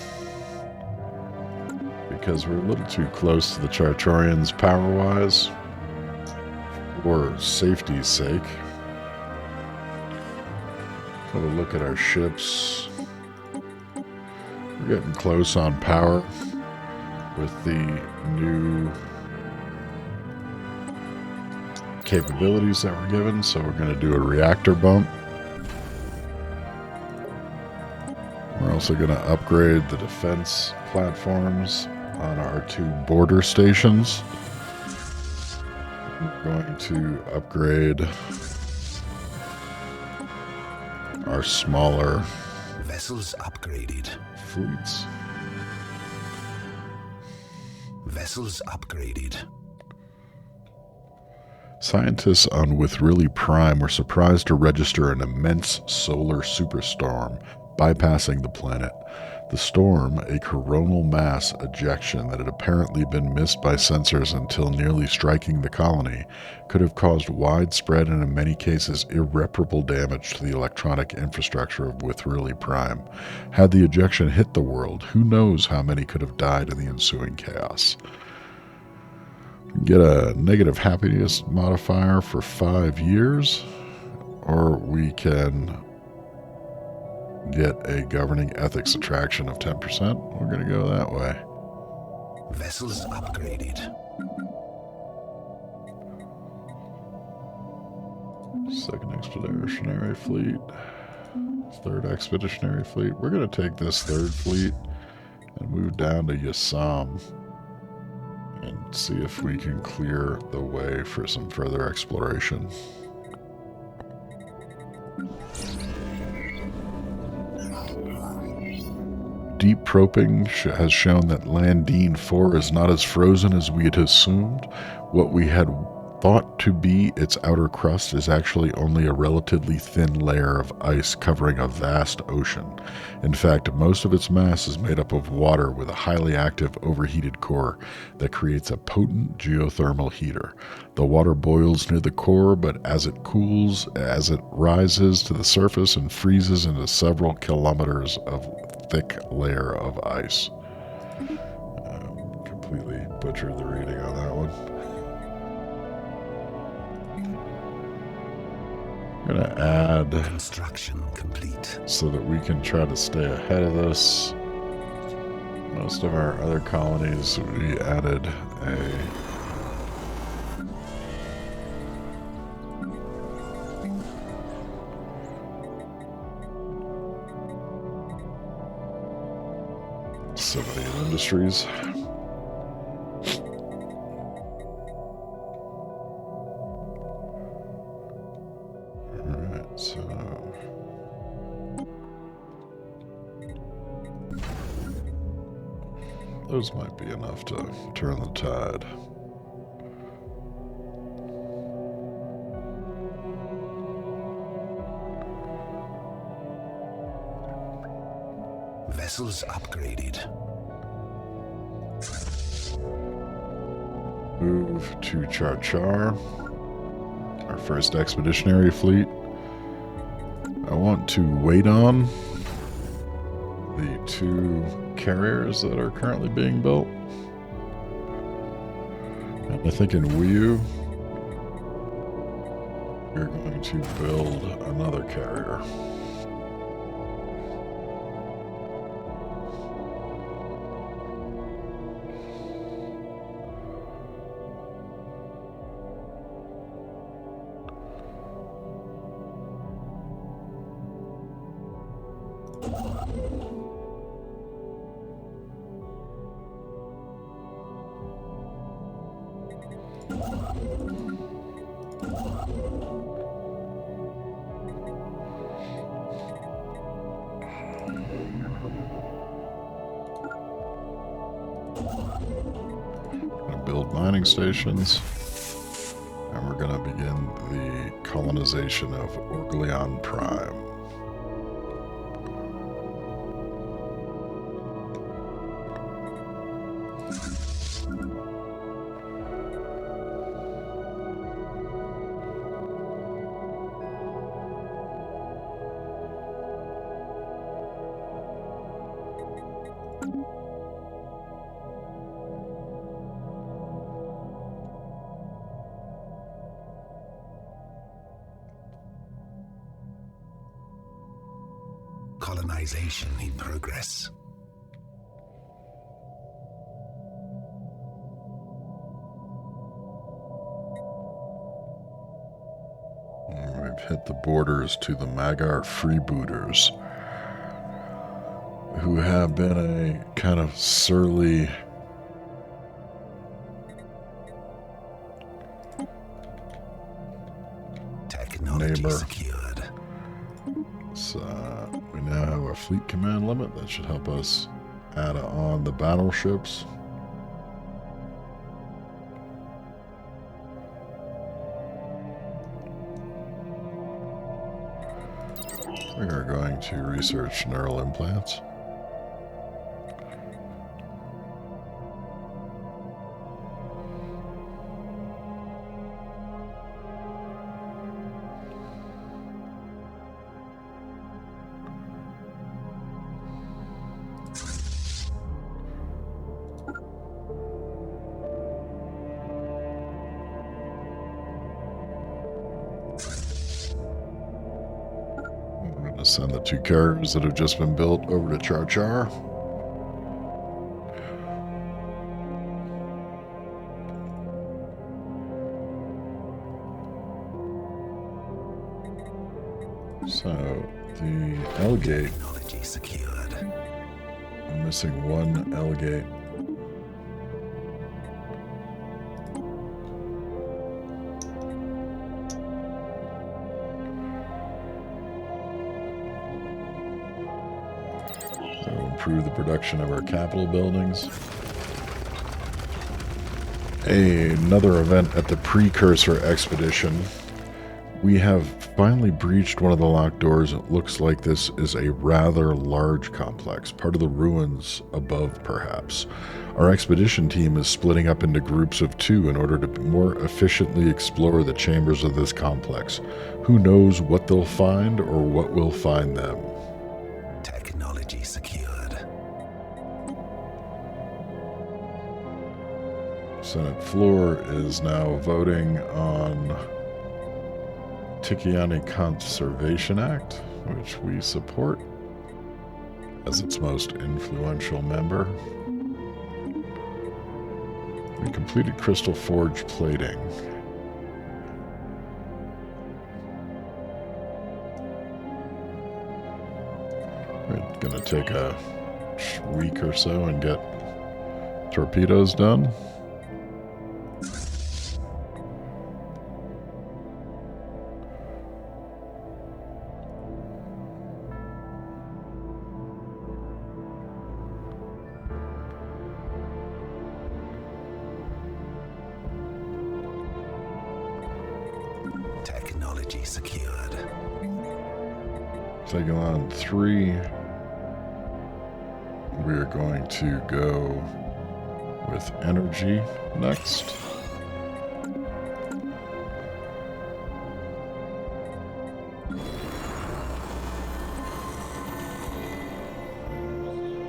because we're a little too close to the Chartorians power-wise for safety's sake. Have a look at our ships. We're getting close on power with the new capabilities that were given, so we're going to do a reactor bump. We're also going to upgrade the defense platforms on our two border stations. We're going to upgrade our smaller Vessels upgraded. fleets. Vessels upgraded. Scientists on Withrilly Prime were surprised to register an immense solar superstorm bypassing the planet. The storm, a coronal mass ejection that had apparently been missed by sensors until nearly striking the colony, could have caused widespread and in many cases irreparable damage to the electronic infrastructure of Withrili Prime. Had the ejection hit the world, who knows how many could have died in the ensuing chaos. Get a negative happiness modifier for 5 years, or we can get a governing ethics attraction of 10%. We're going to go that way. Vessels upgraded. Second Expeditionary Fleet. Third Expeditionary Fleet. We're going to take this third fleet and move down to Yassam and see if we can clear the way for some further exploration. Deep probing has shown that Landine 4 is not as frozen as we had assumed. What we had thought to be its outer crust is actually only a relatively thin layer of ice covering a vast ocean. In fact, most of its mass is made up of water with a highly active overheated core that creates a potent geothermal heater. The water boils near the core, but as it cools, as it rises to the surface and freezes into several kilometers of thick layer of ice. Completely butchered the reading on that one. I'm going to add Construction complete. so that we can try to stay ahead of this. Most of our other colonies, we added a civilian industries. Alright, so those might be enough to turn the tide. Vessels upgraded. Move to Char, our first expeditionary fleet. I want to wait on the 2 carriers that are currently being built. And I think in Wuyu, we're going to build another carrier. Build mining stations, and we're going to begin the colonization of Organ Prime. Colonization in progress. We've hit the borders to the Magar freebooters, who have been a kind of surly Technology neighbor. secured. So we now have a fleet command limit that should help us add on the battleships. We are going to research neural implants. Send the 2 carriers that have just been built over to Char Char. So, the L-gate. Technology secured. I'm missing 1 L-gate. So, improve the production of our capital buildings. Another event at the Precursor Expedition. We have finally breached one of the locked doors. It looks like this is a rather large complex, part of the ruins above, perhaps. Our expedition team is splitting up into groups of 2 in order to more efficiently explore the chambers of this complex. Who knows what they'll find or what will find them? Technology secured. Senate floor is now voting on Tikiani Conservation Act, which we support as its most influential member. We completed Crystal Forge plating. We're gonna take a week or so and get torpedoes done. Technology secured. Taking on 3. We are going to go with energy next.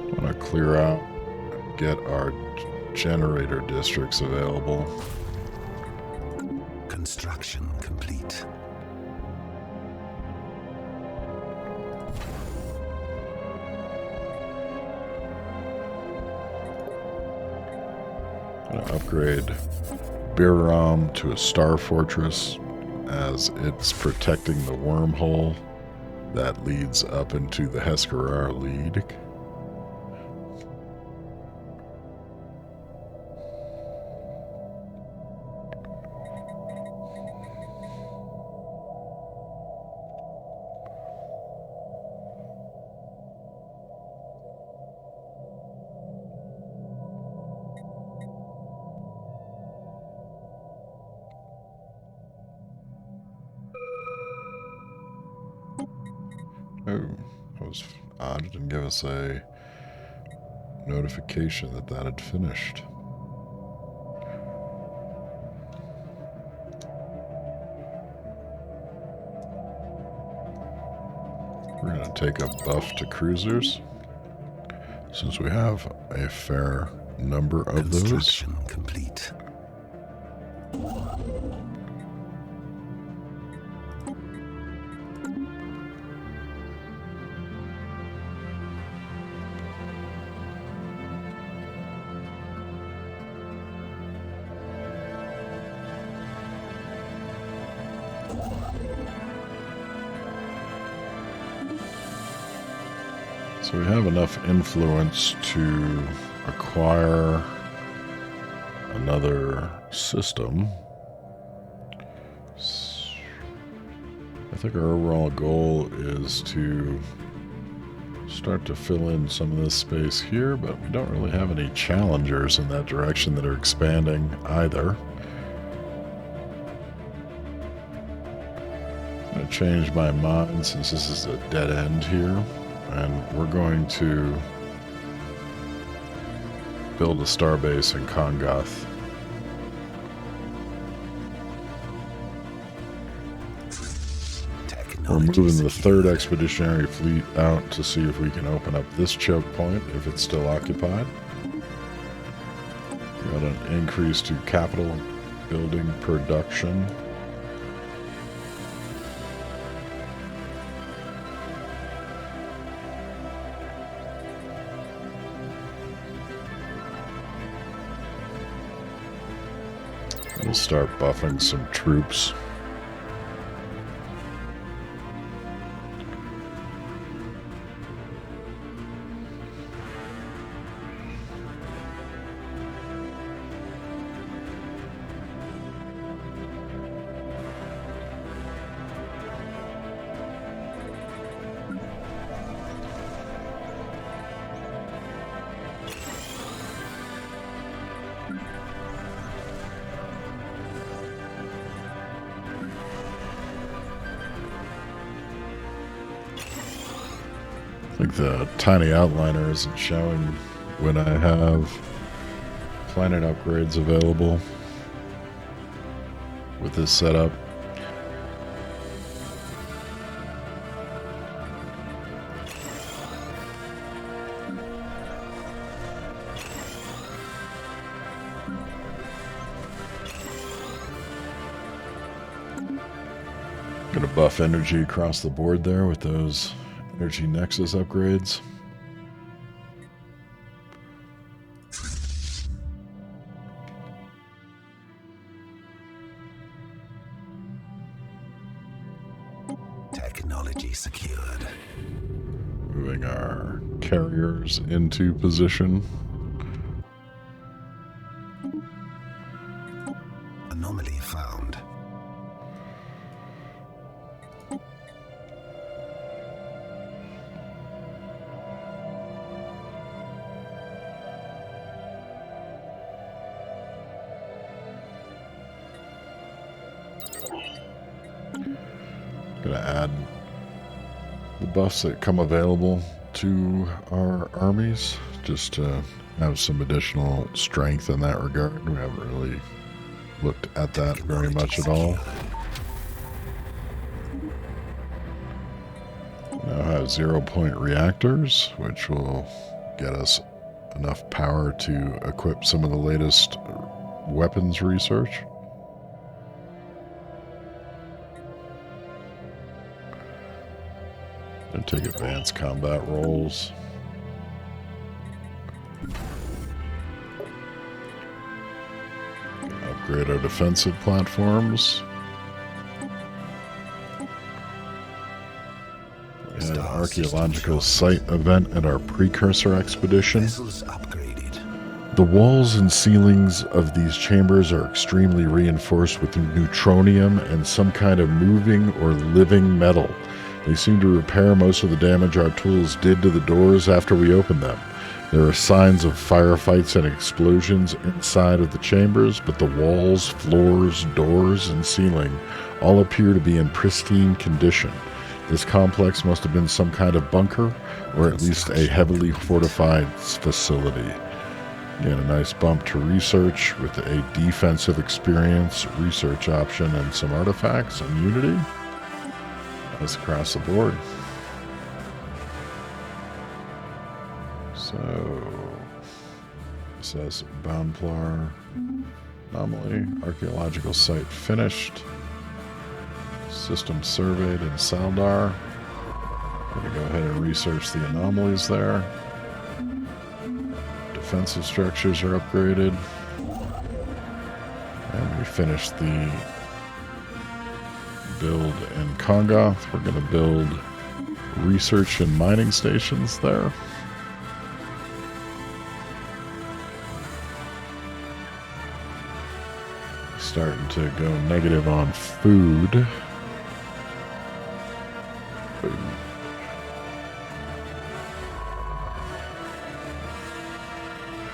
I want to clear out, get our generator districts available. Construction complete. Gonna upgrade Biram to a star fortress as it's protecting the wormhole that leads up into the Heskerar lead. Oh, that was odd. It didn't give us a notification that that had finished. We're going to take a buff to cruisers, since we have a fair number of those. Construction complete. So we have enough influence to acquire another system. I think our overall goal is to start to fill in some of this space here, but we don't really have any challengers in that direction that are expanding either. I'm going to change my mind since this is a dead end here. And we're going to build a starbase in Kongoth. We're moving the 3rd Expeditionary Fleet out to see if we can open up this choke point if it's still occupied. We got an increase to capital building production. We'll start buffing some troops. I think the tiny outliner isn't showing when I have planet upgrades available with this setup. Gonna buff energy across the board there with those Energy Nexus upgrades. Technology secured. Moving our carriers into position. Anomaly found. Gonna add the buffs that come available to our armies just to have some additional strength in that regard. We haven't really looked at that very much at all. Now have 0-point reactors, which will get us enough power to equip some of the latest weapons research. And take advanced combat roles. Upgrade our defensive platforms. We had an archaeological site event at our precursor expedition. Vessels upgraded. The walls and ceilings of these chambers are extremely reinforced with neutronium and some kind of moving or living metal. They seem to repair most of the damage our tools did to the doors after we opened them. There are signs of firefights and explosions inside of the chambers, but the walls, floors, doors, and ceiling all appear to be in pristine condition. This complex must have been some kind of bunker, or at least a heavily fortified facility. Again, a nice bump to research with a defensive experience research option and some artifacts and Unity. That's across the board. So, says Boundplar anomaly, archaeological site finished, system surveyed in Saldar. I'm going to go ahead and research the anomalies there. Defensive structures are upgraded. And we finished the build in Kongoth. We're going to build research and mining stations there. Starting to go negative on food.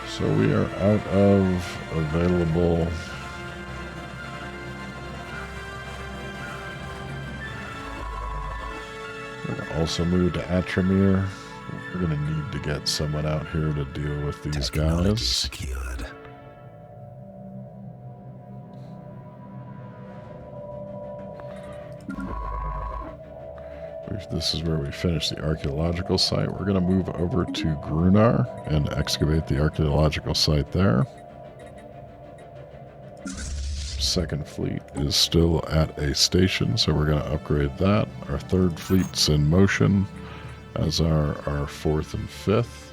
So we are out of available also move to Atramir. We're going to need to get someone out here to deal with these guys. Secured. This is where we finish the archaeological site. We're going to move over to Grunar and excavate the archaeological site there. Second fleet is still at a station, so we're going to upgrade that. Our third fleet's in motion, as are our fourth and fifth.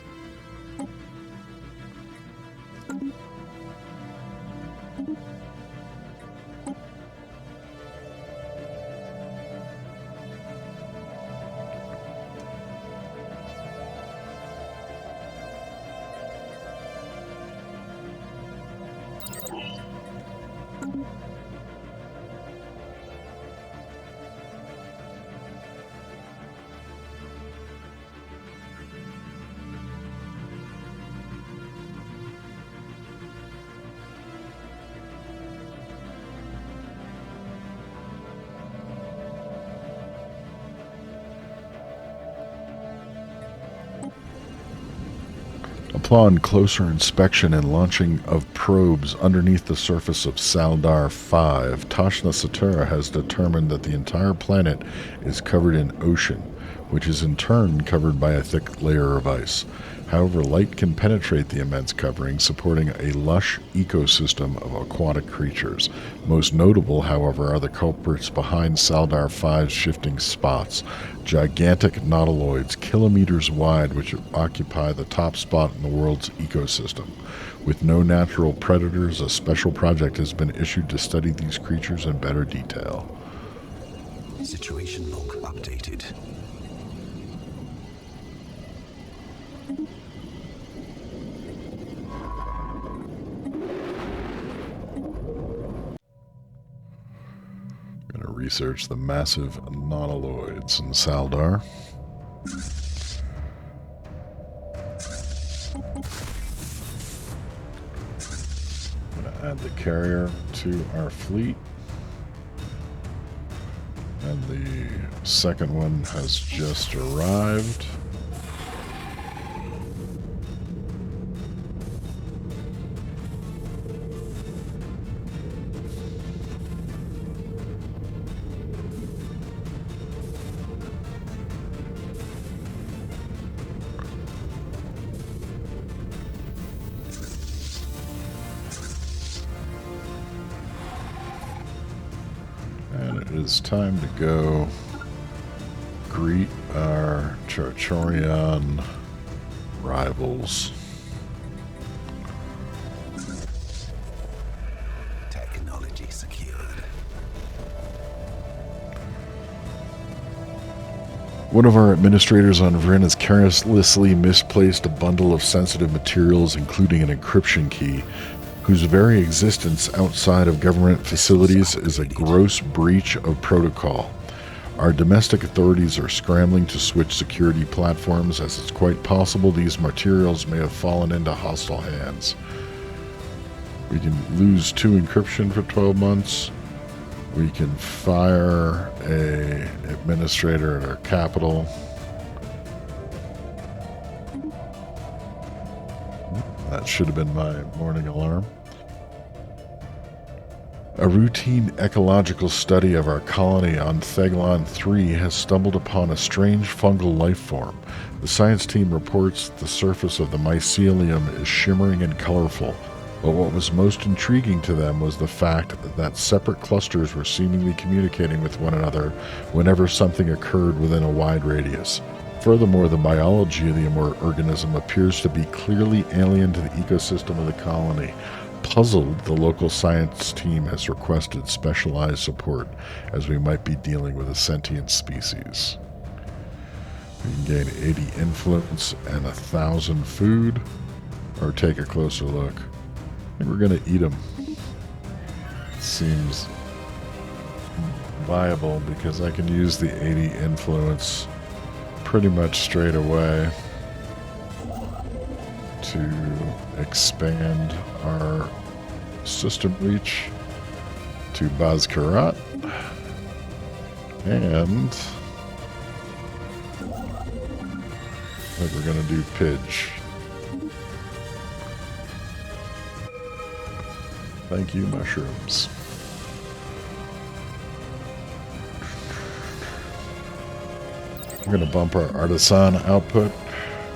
Upon closer inspection and launching of probes underneath the surface of Saldar 5, Tashna Satura has determined that the entire planet is covered in ocean, which is in turn covered by a thick layer of ice. However, light can penetrate the immense covering, supporting a lush ecosystem of aquatic creatures. Most notable, however, are the culprits behind Saldar 5's shifting spots, gigantic nautiloids kilometers wide which occupy the top spot in the world's ecosystem. With no natural predators, a special project has been issued to study these creatures in better detail. Situation log updated. Going to research the massive nautiloids in Saldar. I'm going to add the carrier to our fleet. And the second one has just arrived. It's time to go greet our Charchorian rivals. Technology secured. One of our administrators on Vrinn has carelessly misplaced a bundle of sensitive materials, including an encryption key, whose very existence outside of government facilities is a gross breach of protocol. Our domestic authorities are scrambling to switch security platforms, as it's quite possible these materials may have fallen into hostile hands. We can lose 2 encryption for 12 months. We can fire a administrator at our capital. That should have been my morning alarm. A routine ecological study of our colony on Theglon 3 has stumbled upon a strange fungal life form. The science team reports the surface of the mycelium is shimmering and colorful, but what was most intriguing to them was the fact that separate clusters were seemingly communicating with one another whenever something occurred within a wide radius. Furthermore, the biology of the organism appears to be clearly alien to the ecosystem of the colony. Puzzled, the local science team has requested specialized support, as we might be dealing with a sentient species. We can gain 80 influence and 1,000 food, or take a closer look. I think we're going to eat them. Seems viable because I can use the 80 influence pretty much straight away to expand our system reach to Bazkarat, and I think we're going to do Pidge. Thank you, mushrooms. We're going to bump our artisan output,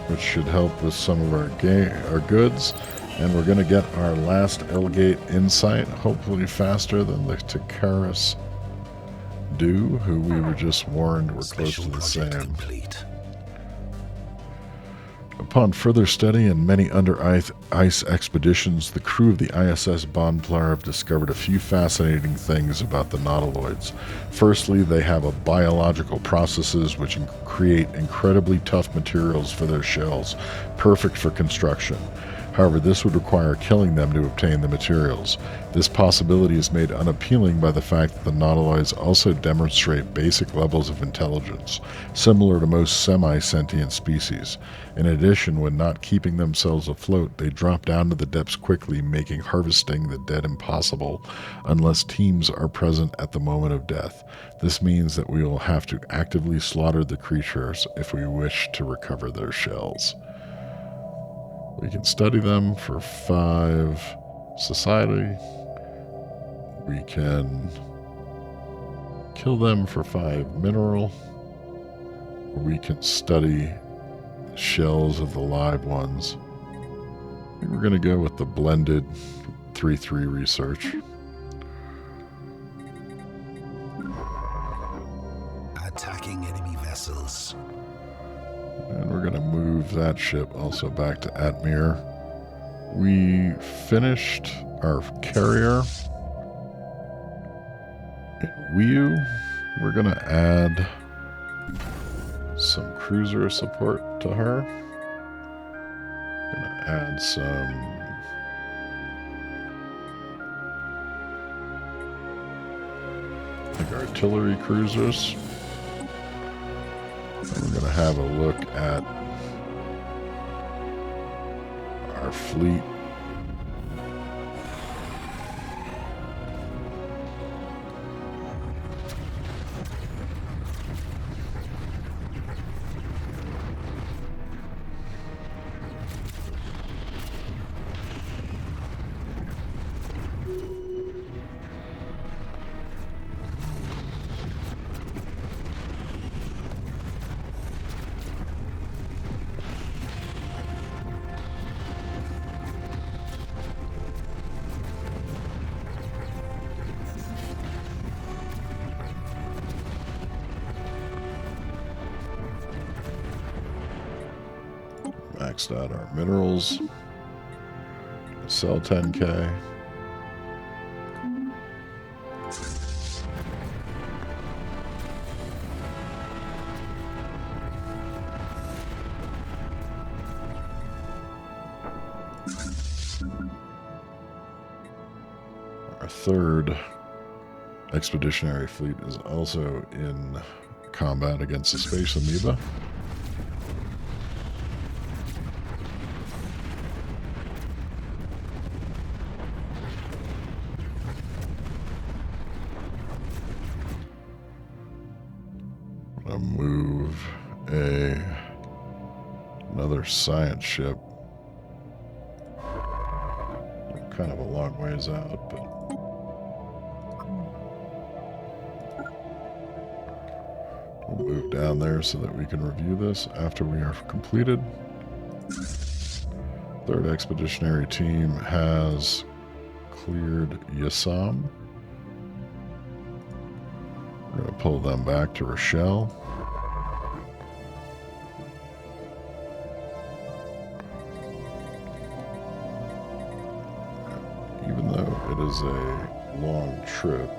which should help with some of our goods. And we're going to get our last Elgate insight, hopefully faster than the Takaris do, who we were just warned were close to the same. Complete. Upon further study and many under ice expeditions, the crew of the ISS Bonplar have discovered a few fascinating things about the nautiloids. Firstly, they have biological processes which create incredibly tough materials for their shells, perfect for construction. However, this would require killing them to obtain the materials. This possibility is made unappealing by the fact that the nautiloids also demonstrate basic levels of intelligence, similar to most semi-sentient species. In addition, when not keeping themselves afloat, they drop down to the depths quickly, making harvesting the dead impossible unless teams are present at the moment of death. This means that we will have to actively slaughter the creatures if we wish to recover their shells. We can study them for 5 society. We can kill them for 5 mineral. We can study shells of the live ones. I think we're going to go with the blended 3-3 research. Attacking enemy vessels. And we're going to move that ship also back to Atmir. We finished our carrier in Wiu. We're going to add some cruiser support to her. Going to add some artillery cruisers. And we're going to have a look at our fleet. Maxed out our minerals. Sell 10k. Our third expeditionary fleet is also in combat against the space amoeba. Move another science ship. Kind of a long ways out, but we'll move down there so that we can review this after we are completed. Third expeditionary team has cleared Yassam. We're going to pull them back to Rochelle. Even though it is a long trip,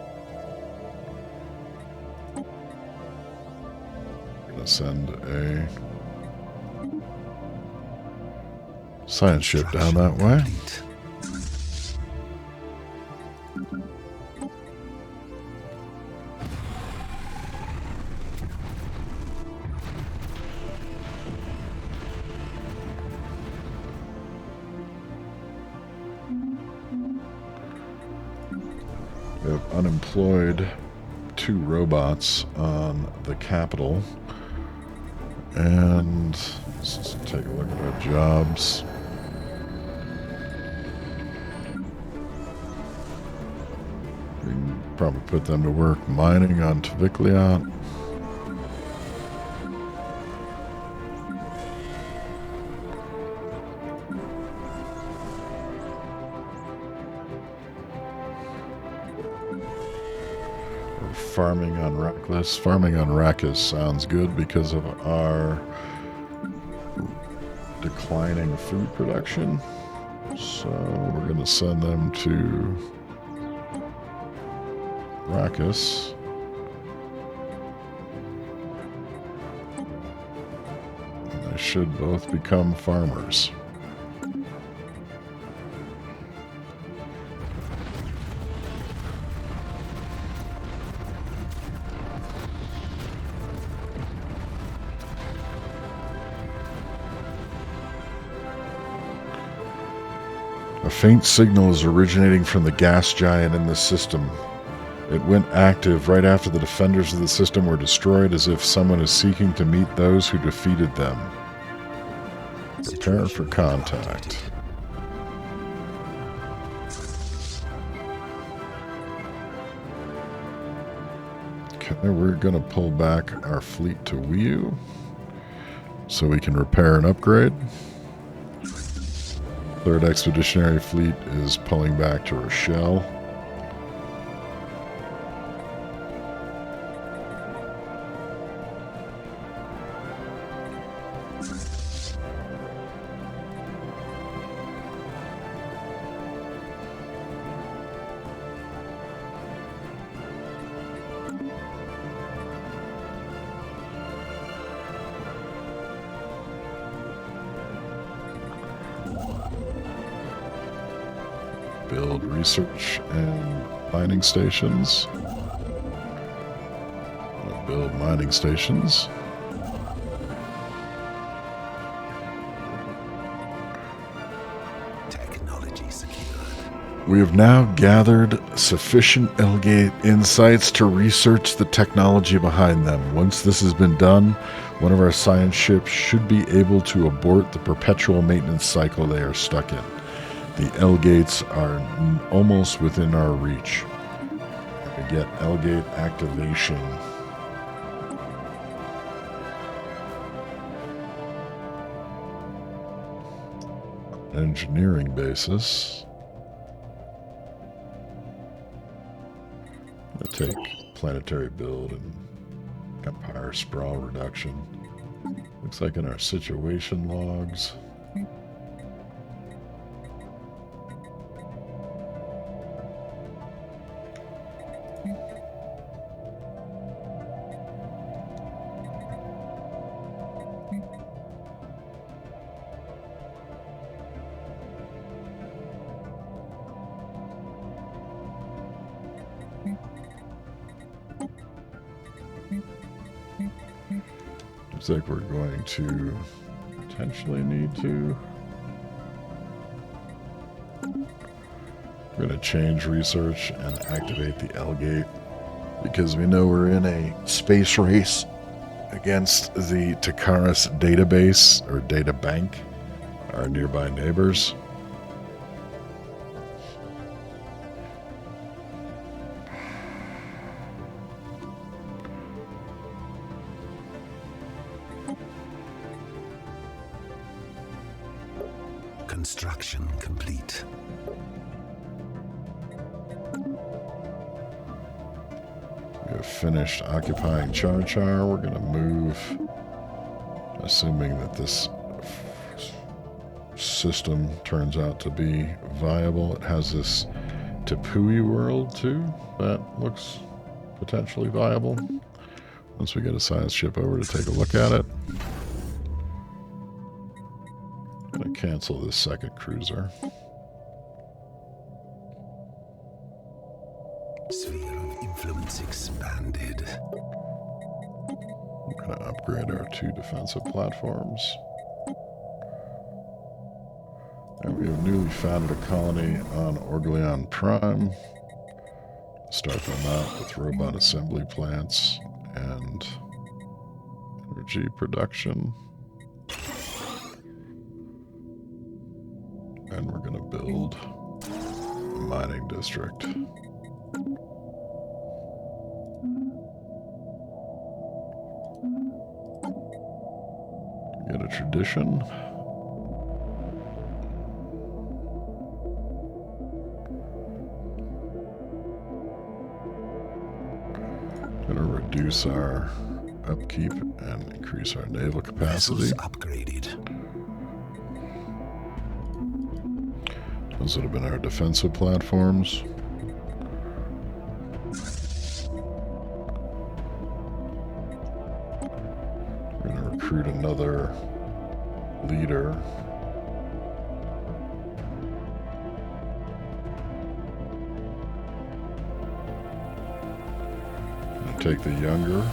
we're going to send a science ship down that way. We have unemployed 2 robots on the capital. And let's take a look at our jobs. We can probably put them to work mining on Tvikliat. Farming on Raklis. Farming on Rakis sounds good because of our declining food production. So we're going to send them to Rakis. And they should both become farmers. A faint signal is originating from the gas giant in this system. It went active right after the defenders of the system were destroyed, as if someone is seeking to meet those who defeated them. Prepare for contact. Okay, we're going to pull back our fleet to Wiu so we can repair and upgrade. Third Expeditionary Fleet is pulling back to Rochelle. Build research and mining stations. Build mining stations. Technology secured. We have now gathered sufficient Elgate insights to research the technology behind them. Once this has been done, one of our science ships should be able to abort the perpetual maintenance cycle they are stuck in. The Elgates are almost within our reach. We get Elgate activation. Engineering basis. I'm going to take planetary build and empire sprawl reduction. Looks like in our situation logs. Looks like we're going to potentially need to. We're going to change research and activate the Elgate because we know we're in a space race against the Takaris database or data bank, our nearby neighbors. Construction complete. We have finished occupying Char Char. We're going to move, assuming that this system turns out to be viable. It has this Tapui world too that looks potentially viable. Once we get a science ship over to take a look at it. I'm going to cancel this second cruiser. Sphere of influence expanded. I'm going to upgrade our 2 defensive platforms. And we have newly founded a colony on Orgleon Prime. Start them out with robot assembly plants and energy production. And we're going to build a mining district. Get a tradition. Going to reduce our upkeep and increase our naval capacity. Vessels upgraded. Those would have been our defensive platforms. We're going to recruit another leader. And take the younger.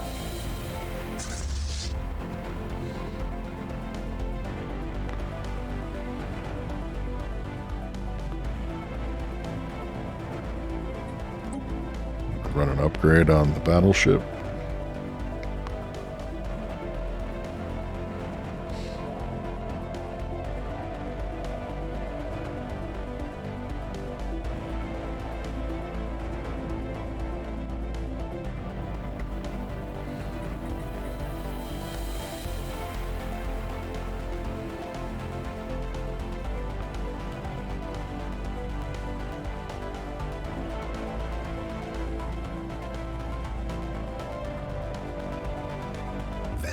Run an upgrade on the battleship.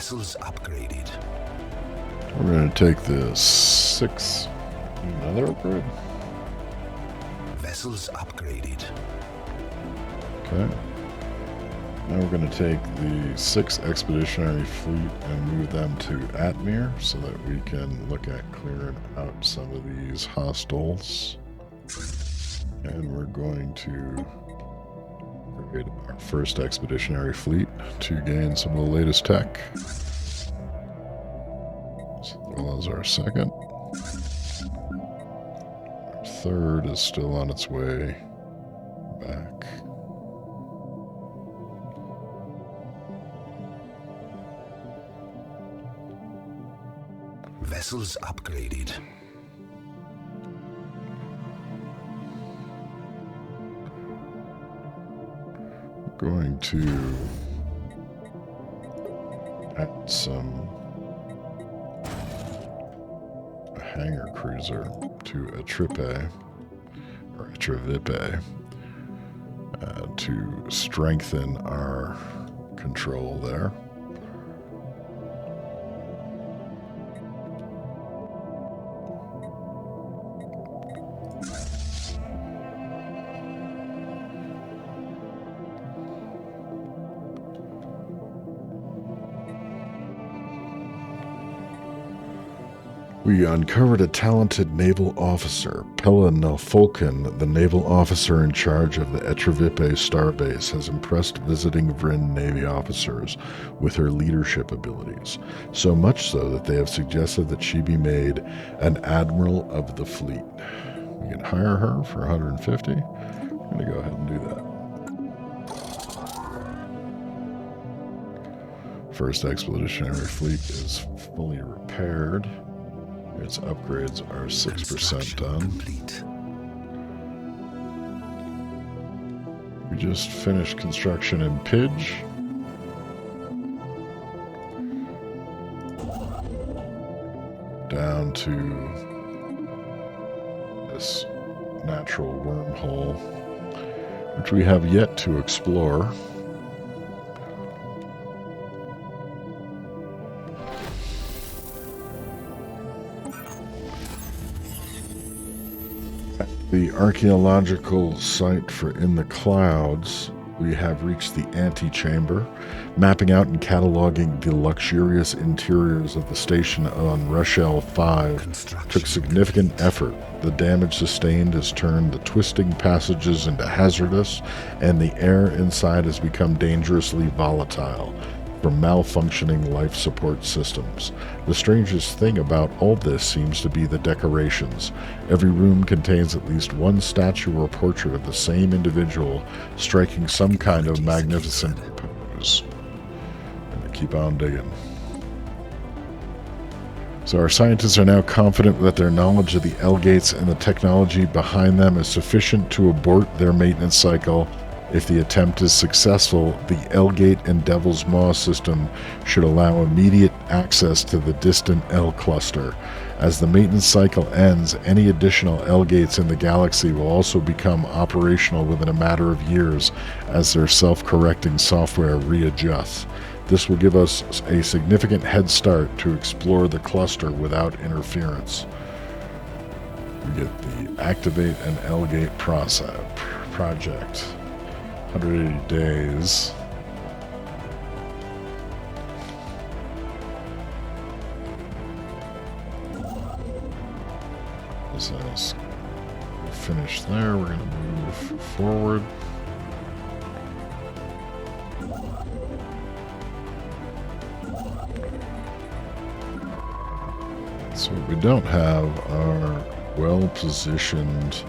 Vessels upgraded. We're going to take the 6. Another upgrade? Vessels upgraded. Okay. Now we're going to take the 6 Expeditionary fleet and move them to Atmir so that we can look at clearing out some of these hostiles. And we're going to upgrade our first Expeditionary fleet to gain some of the latest tech, as well as our second. Our third is still on its way back. Vessels upgraded. Going to add a hangar cruiser to Atripe, or Atrivipe, to strengthen our control there. We uncovered a talented naval officer. Pella Nelfolkin, the naval officer in charge of the Etrivipe starbase, has impressed visiting Vrinn Navy officers with her leadership abilities, so much so that they have suggested that she be made an admiral of the fleet. We can hire her for 150. I'm going to go ahead and do that. First Expeditionary fleet is fully repaired. Its upgrades are 6% done. Complete. We just finished construction in Pidge. Down to this natural wormhole, which we have yet to explore. The archaeological site for In the Clouds, we have reached the antechamber. Mapping out and cataloging the luxurious interiors of the station on Rochelle 5 took significant effort. The damage sustained has turned the twisting passages into hazardous, and the air inside has become dangerously volatile from malfunctioning life support systems. The strangest thing about all this seems to be the decorations. Every room contains at least one statue or portrait of the same individual striking some kind of magnificent pose. And keep on digging. So our scientists are now confident that their knowledge of the L-gates and the technology behind them is sufficient to abort their maintenance cycle. If the attempt is successful, the L-Gate and Devil's Maw system should allow immediate access to the distant L cluster. As the maintenance cycle ends, any additional L-Gates in the galaxy will also become operational within a matter of years as their self-correcting software readjusts. This will give us a significant head start to explore the cluster without interference. We get the Activate an L-Gate project. 180 days. So let's finish there. We're going to move forward. So we don't have our well-positioned.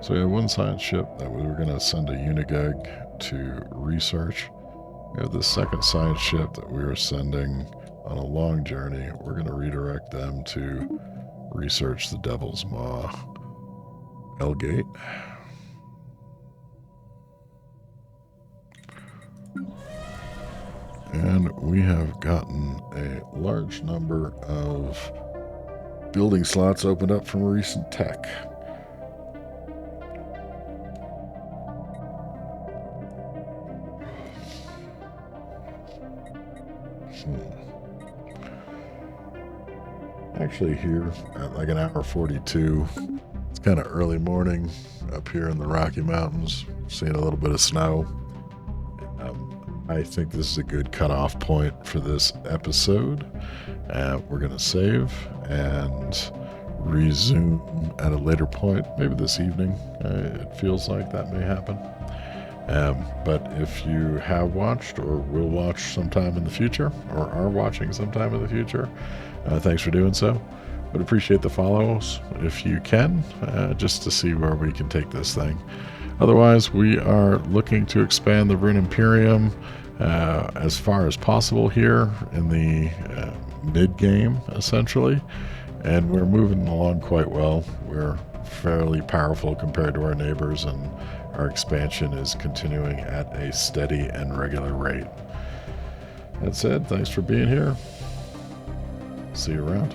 So we have one science ship that we were going to send a Unigag to research. We have the second science ship that we were sending on a long journey. We're going to redirect them to research the Devil's Maw L-Gate. And we have gotten a large number of building slots opened up from recent tech. Actually here at like an hour 42. It's kind of early morning up here in the Rocky Mountains. Seeing a little bit of snow. I think this is a good cutoff point for this episode. We're going to save and resume at a later point, maybe this evening. It feels like that may happen. But if you have watched or will watch sometime in the future, or are watching sometime in the future, thanks for doing so. Would appreciate the follows if you can, just to see where we can take this thing. Otherwise, we are looking to expand the Vrinn Imperium as far as possible here in the mid-game, essentially. And we're moving along quite well. We're fairly powerful compared to our neighbors, and our expansion is continuing at a steady and regular rate. That said, thanks for being here. See you around.